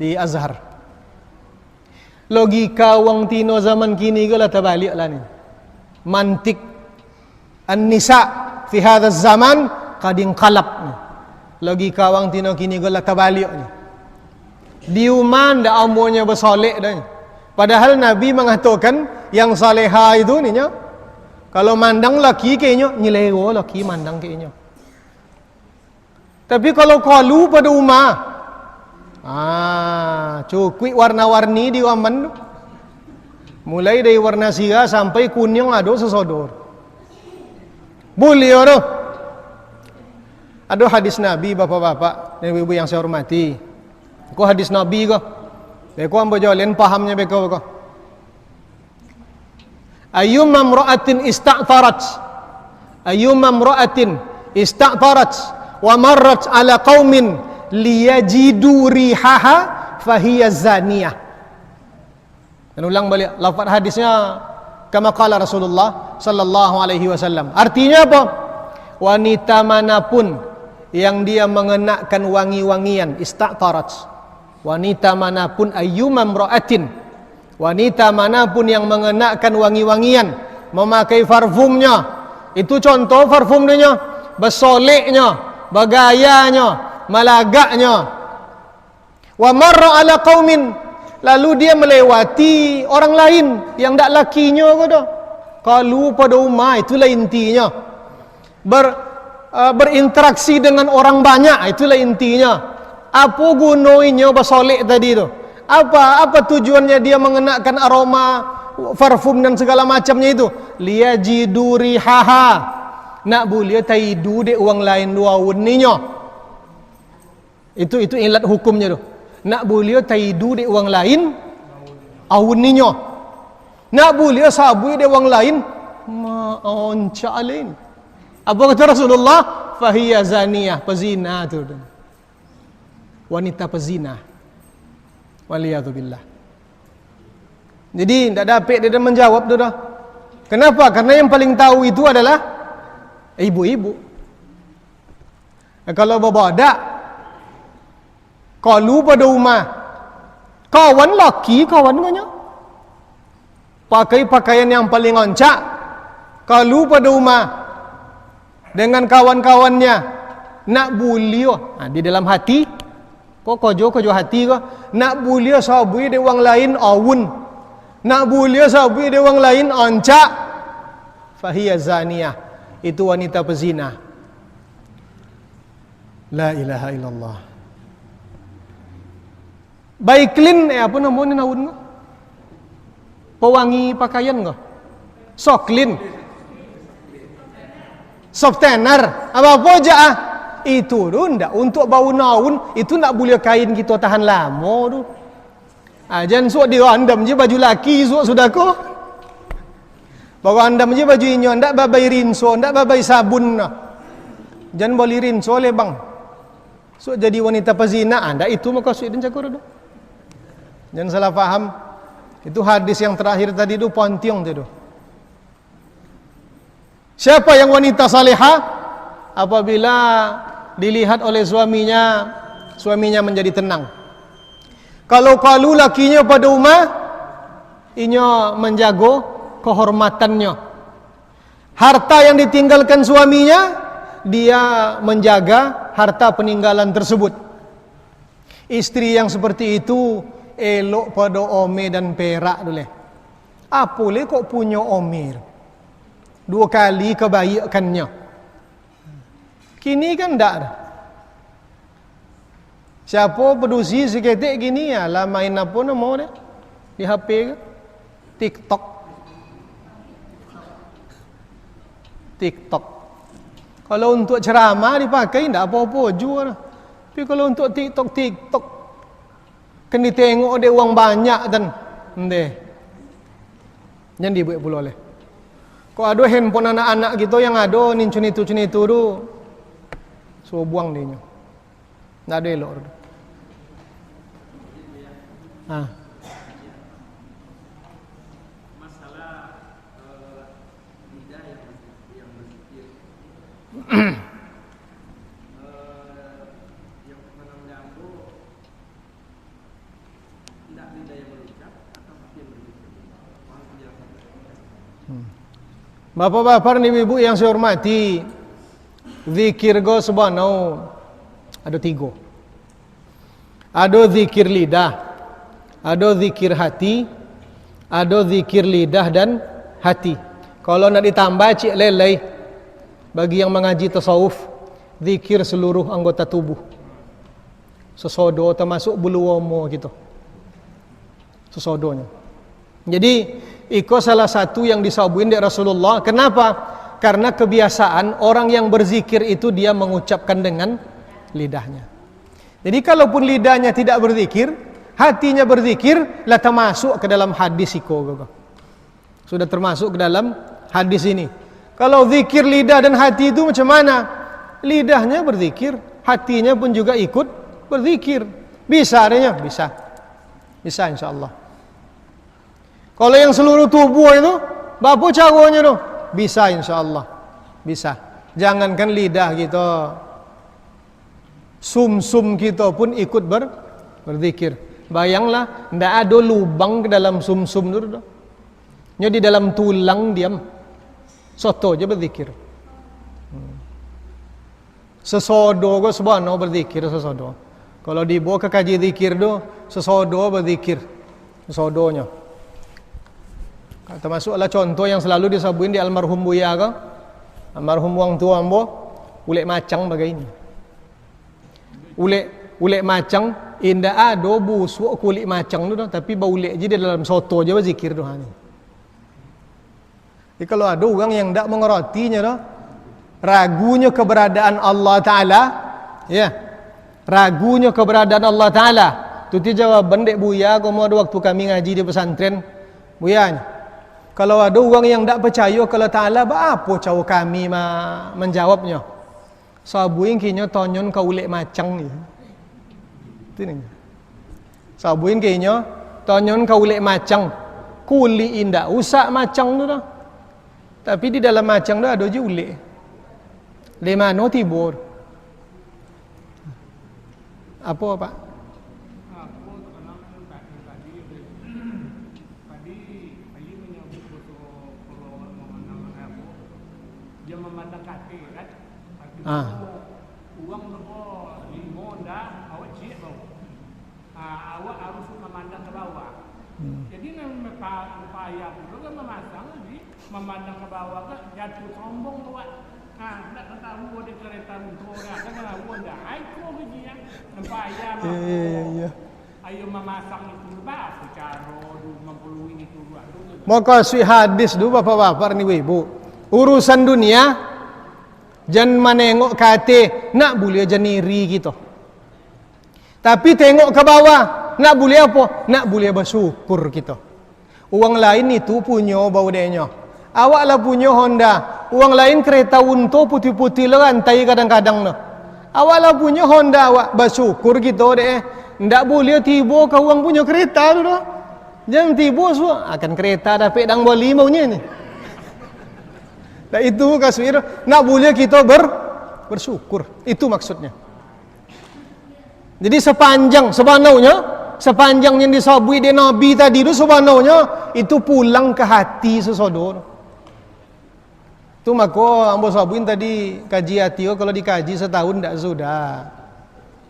di Azhar. Logika wang tino zaman kini ke lah terbalik lah ni. Mantik an-nisa fi hadha zaman qad inqalab ni. Logika wang tino kini ke lah terbalik ni. Diuman dah umurnya bersolek dah ni. Padahal Nabi mengatakan yang saleha itu ni nya, kalau mandang laki kayaknya nyelewo laki mandang kayaknya. Tapi kalau kalu pada umah, cukup warna-warni di waman tu. Mulai dari warna sirah sampai kuning ada sesodor. Boleh tu. Ada hadis Nabi bapak-bapak dan ibu-ibu yang saya hormati. Kau hadis Nabi kau. Beko ambo jalen pahamnya beko. Ayyumma imra'atin ista'tarat. Ayyumma imra'atin ista'tarat wa marrat ala qaumin liyajidu rihaha fahiya zaniyah. Dan ulang balik lafaz hadisnya kama qala Rasulullah sallallahu alaihi wasallam. Artinya apa? Wanita manapun yang dia mengenakan wangi-wangian ista'tarat. Wanita manapun ayyuma imra'atin, wanita manapun yang mengenakan wangi-wangian, memakai parfumnya, itu contoh parfumnya, bersoleknya, bergayanya, malagaknya. Wa marra ala qaumin, lalu dia melewati orang lain yang tak lakinya ke dah. Kalau pada umah itulah intinya. Berinteraksi dengan orang banyak itulah intinya. Apa gunanya bersolek tadi tu? Apa tujuannya dia mengenakan aroma parfum dan segala macamnya itu? Liyajidu rihaha. Nak boleh taidu de orang lain dua wuninya. Itu ilat hukumnya tu. Nak boleh taidu de orang lain awuninya. Nak boleh sabui de orang lain ma'oncalin. Apa kata Rasulullah? Fahiya zaniyah, pezina tu. Wanita pezina. Waliyadzubillah. Jadi tak dapat dia menjawab tu dah. Kenapa? Karena yang paling tahu itu adalah ibu-ibu. Kalau berbadak, kalau pada rumah, kawan laki, kawan kanya pakai pakaian yang paling oncak. Kalau pada rumah dengan kawan-kawannya nak bulio, di dalam hati kok kojo hati kok nak bulio sabui de wang lain awun, nak bulio sabui de wang lain oncak, fahiya zaniyah, itu wanita pezina. La ilaha illallah. Baiklin apa namanya naun kok? Pewangi pakaian kok? Soklin, softener, apa aja itu tu ndak untuk bau naun, itu nak boleh kain kita tahan lama tu. Jangan suak dia andam je baju laki suak sudah ko. Bawa andam je baju inyo ndak babai rinso, ndak babai sabun. Jangan boleh rinso le bang. Suak jadi wanita pezina, ndak itu maka suak dan cakur tu. Jangan salah faham. Itu hadis yang terakhir tadi tu pontiong tu. Siapa yang wanita salihah apabila dilihat oleh suaminya menjadi tenang. Kalau lakinya pada rumah, inya menjaga kehormatannya. Harta yang ditinggalkan suaminya, dia menjaga harta peninggalan tersebut. Istri yang seperti itu elok pada ome dan perak dulu. Apa le kok punya omir? 2 kali kebaikannya. Kini kan tak ada. Siapa pedusi seketik gini ya lah main apa nama dia di HP ke? TikTok. Kalau untuk ceramah dipakai tak apa-apa juga. Tapi kalau untuk TikTok kan ditengok dia uang banyak dan jangan dibuat pula oleh. Kau ada handphone anak-anak gitu yang ada nincun itu tu, so buang dia. Tak ada elok. Yang menang jambu tidak lidah yang berucap atau hati yang berzikir. Mohon penjelasan. Bapak-bapak dan ibu-ibu yang saya hormati, zikir go subhanahu ada 3. Ada zikir lidah, ada zikir hati, ada zikir lidah dan hati. Kalau nak ditambah cik lelai bagi yang mengaji tasawuf, zikir seluruh anggota tubuh. Sesodo termasuk bulu omo gitu. Sesodonya. Jadi iko salah satu yang disabuin dari Rasulullah. Kenapa? Karena kebiasaan orang yang berzikir itu dia mengucapkan dengan lidahnya. Jadi kalaupun lidahnya tidak berzikir, hatinya berzikir, lah termasuk ke dalam hadis iko. Sudah termasuk ke dalam hadis ini. Kalau zikir lidah dan hati itu macam mana? Lidahnya berzikir, hatinya pun juga ikut berzikir. Bisa adanya? Bisa. Bisa insyaAllah. Kalau yang seluruh tubuh itu, apa caranya tu? Bisa insyaAllah. Bisa. Jangankan lidah kita, sum-sum kita pun ikut berzikir. Bayanglah, tidak ada lubang ke dalam sum-sum itu. Nya di dalam tulang diam. Soto aja berzikir. Sesodo ko subhanahu berzikir sesodo. Kalau dibawa ke kaji zikir tu, sesodo berzikir. Sesodonya. Termasuklah contoh yang selalu disabuin di almarhum Buya ko. Almarhum wang tua ambo, ulek macang begini. Ulek macang indah ada busuk kulit macang tu, tapi bau ulek je di dalam soto je berzikir tu hani. Jadi kalau ada orang yang tak mengerotinya tu, ragunya keberadaan Allah Ta'ala, ya, ragunya keberadaan Allah Ta'ala, tu jawaban dek Buya kalau ada waktu kami ngaji di pesantren. Buya, kalau ada orang yang tak percaya kalau Ta'ala, apa cara kami menjawabnya? Sabuin kini tonyon kau ulek macang ni. Itu ni. Sabuin kini tonyon kau ulek macang. Kuli indah usak macang tu dah. Tapi di dalam macang tu ada je ulek. Di mana tibur? Apa Pak? Dia memandang kaki kan? Uang lebih limo dah, awak cik bau. Awak harus memandang ke bawah. Jadi upaya pula kan memasang lagi, memandang ke bawah kan jatuh sombong tu awak. Nak tahu ada kereta motor kan tahu dah. Aiko begini ya. Upaya ayo memasang itu apa cara memperluin itu dua. Maka si hadis dulu bapak-bapak ni ibu. Urusan dunia jangan menengok kate nak boleh aja niri gitu. Tapi tengok ke bawah nak boleh apa? Nak boleh bersyukur gitu. Uang lain itu punya baudenya. Awaklah punya Honda. Uang lain kereta untu putih-putih lantai kadang-kadang no. Awaklah punya Honda awak bersyukur gitu deh. Ndak boleh tiba ke uang punya kereta tu dah. Jangan tiba akan kereta dapat dang boli maunya ni. Nah itu kasir nak boleh kita bersyukur. Itu maksudnya. Jadi sepanjang yang disabui di Nabi tadi itu sebenarnya itu pulang ke hati sesaudara. Itu maka ambo sabuin tadi kaji hati kalau dikaji setahun tak sudah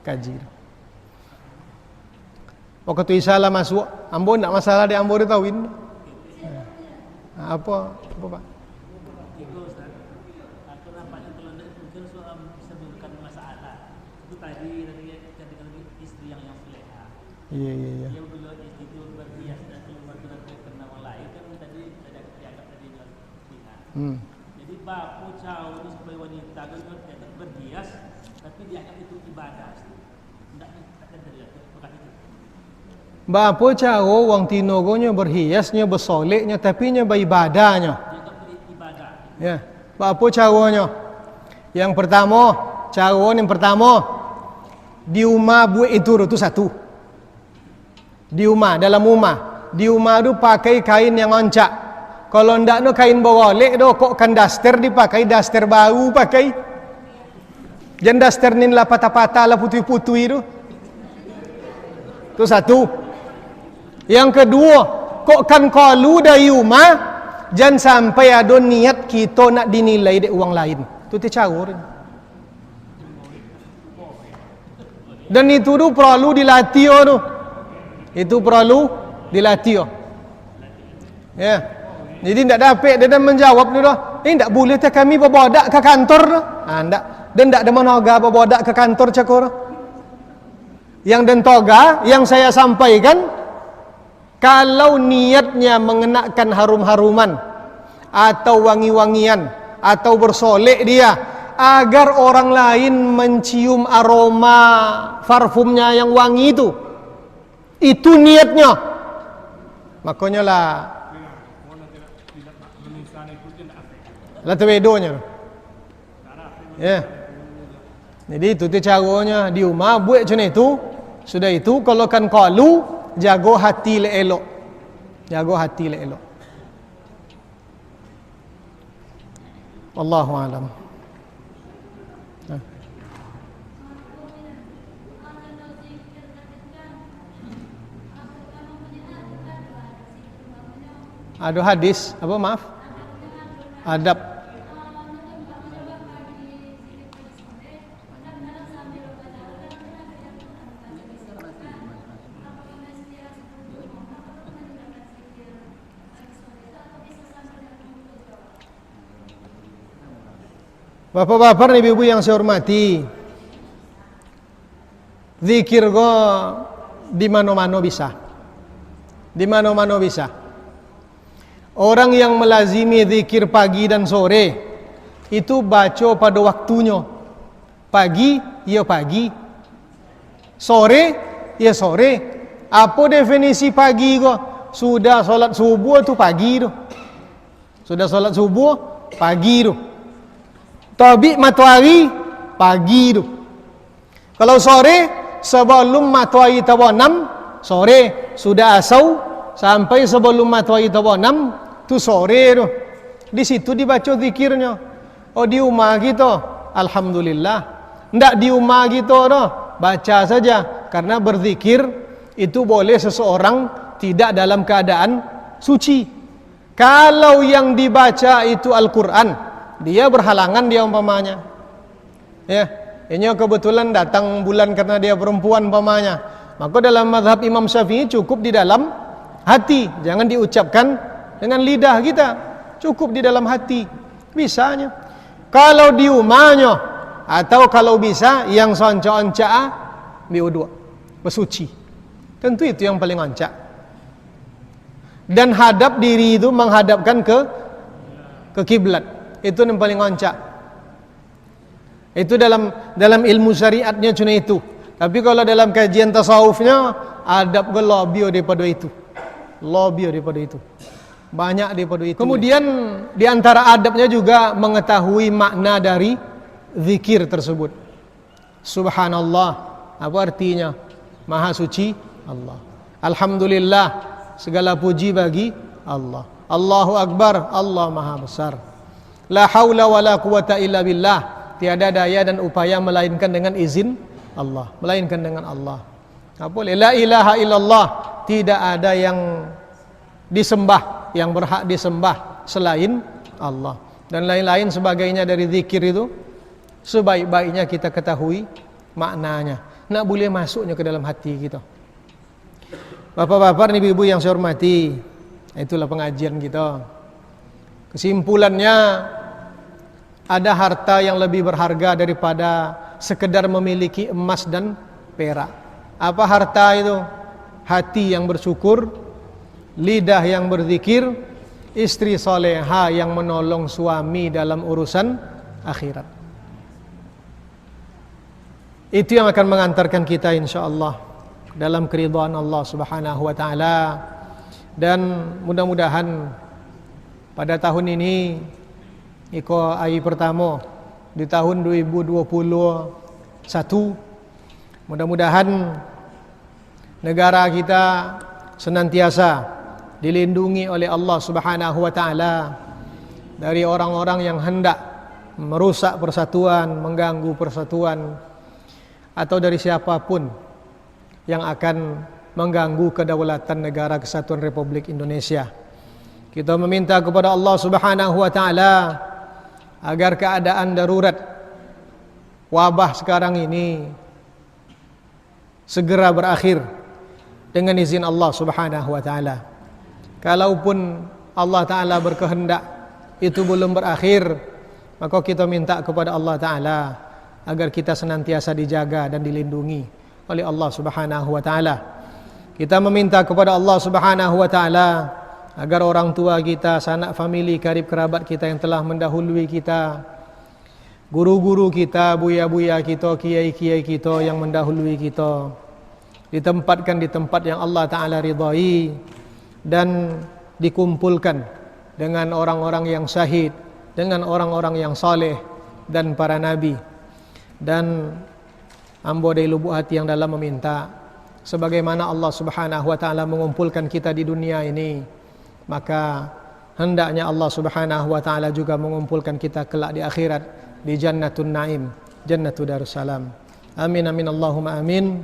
kaji. Waktu isalah masuk, ambo tak masalah di ambo ditawin. Apa Pak? Iya. Yang dulu itu berhias dan keluar karena orang lain kan tadi tidak dianggap tadi pihak. Jadi bapu caw itu supaya wanita kan tidak berhias tapi dianggap itu ibadah. Tidak ada dari bekas itu. Bapu caw wang tinogonya berhiasnya bersoleknya tapi nya beribadahnya. Dianggap ibadah. Ya, bapu cawnya. Yang pertama di rumah buat itu satu. Di rumah, dalam rumah. Di rumah tu pakai kain yang oncak. Kalau ndak no kain borolek do kok kan daster dipakai daster baru pakai. Janda sternin lah patah-patah lah putui-putui itu. Itu satu. Yang kedua, kok kan qalu dayuma, jangan sampai ada niat kita nak dinilai dek orang lain. Itu cara. Dan itu tu perlu dilatih tu. Itu perlu dilatih. Ya. Jadi tidak dapat dia dah menjawab tu dah. Tak boleh tak kami berbodak ke kantor tu. Tak. Dan tak ada manoga berbodak ke kantor cakor. Yang dan toga yang saya sampaikan, kalau niatnya mengenakan harum-haruman atau wangi-wangian atau bersolek dia agar orang lain mencium aroma parfumnya yang wangi itu niatnya, makanya lah terbedonya ya. Jadi itu caranya di rumah buat macam itu. Sudah itu kalau kan qalu, jaga hati elok, jaga hati elok. Wallahu alam. Ada hadis apa maaf? Adab. Bapak-bapak, ibu-ibu yang saya hormati, zikir go di mana-mana bisa. Di mana-mana bisa. Orang yang melazimi zikir pagi dan sore itu baca pada waktunya. Pagi, ya pagi. Sore, ya sore. Apa definisi pagi go? Sudah solat subuh tu pagi tu. Sudah solat subuh pagi tu. Terbit matahari pagi tu. Kalau sore sebelum matahari terbenam, sore sudah asau sampai sebelum matahari terbenam tu sore tu. Di situ dibaca zikirnya. Oh di rumah kita, alhamdulillah. Ndak di rumah kita tu, baca saja karena berzikir itu boleh seseorang tidak dalam keadaan suci. Kalau yang dibaca itu Al-Qur'an, dia berhalangan dia umpamanya. Ya, ini kebetulan datang bulan karena dia perempuan umpamanya. Maka dalam mazhab Imam Syafi'i cukup di dalam hati, jangan diucapkan dengan lidah kita. Cukup di dalam hati. Bisanya. Kalau di rumahnya atau kalau bisa yang sonca-onca biuduk, bersuci. Tentu itu yang paling oncak. Dan hadap diri itu menghadapkan ke kiblat. Itu yang paling oncak. Itu dalam ilmu syariatnya cuma itu. Tapi kalau dalam kajian tasawufnya adab ke lebih daripada itu. Lebih daripada itu. Banyak daripada itu. Kemudian di antara adabnya juga mengetahui makna dari zikir tersebut. Subhanallah, apa artinya? Maha suci Allah. Alhamdulillah, segala puji bagi Allah. Allahu Akbar, Allah Maha besar. La haula wala quwata illa billah. Tiada daya dan upaya melainkan dengan izin Allah, melainkan dengan Allah. Apa boleh? La ilaha illallah. Tidak ada yang disembah, yang berhak disembah selain Allah. Dan lain-lain sebagainya dari zikir itu sebaik-baiknya kita ketahui maknanya. Nak boleh masuknya ke dalam hati kita. Bapak-bapak, ibu-ibu yang saya hormati, itulah pengajian kita. Kesimpulannya, ada harta yang lebih berharga daripada sekedar memiliki emas dan perak. Apa harta itu? Hati yang bersyukur, lidah yang berzikir, istri soleha yang menolong suami dalam urusan akhirat. Itu yang akan mengantarkan kita insyaallah dalam keridhaan Allah Subhanahu wa taala. Dan mudah-mudahan pada tahun ini iko hari pertama di tahun 2021, mudah-mudahan negara kita senantiasa dilindungi oleh Allah Subhanahu wa taala dari orang-orang yang hendak merusak persatuan, mengganggu persatuan, atau dari siapapun yang akan mengganggu kedaulatan negara kesatuan Republik Indonesia. Kita meminta kepada Allah Subhanahu wa taala agar keadaan darurat wabah sekarang ini segera berakhir dengan izin Allah Subhanahu wa taala. Kalaupun Allah taala berkehendak itu belum berakhir, maka kita minta kepada Allah taala agar kita senantiasa dijaga dan dilindungi oleh Allah Subhanahu wa taala. Kita meminta kepada Allah Subhanahu wa taala agar orang tua kita, sanak famili, karib kerabat kita yang telah mendahului kita, guru-guru kita, buya-buya kita, kiai-kiai kita yang mendahului kita, ditempatkan di tempat yang Allah Ta'ala ridhai dan dikumpulkan dengan orang-orang yang syahid, dengan orang-orang yang saleh dan para nabi. Dan ambo dari lubuk hati yang dalam meminta, sebagaimana Allah Subhanahu wa taala mengumpulkan kita di dunia ini, maka hendaknya Allah Subhanahu wa taala juga mengumpulkan kita kelak di akhirat di Jannatun Naim, Jannatul Darussalam. Amin amin Allahumma amin.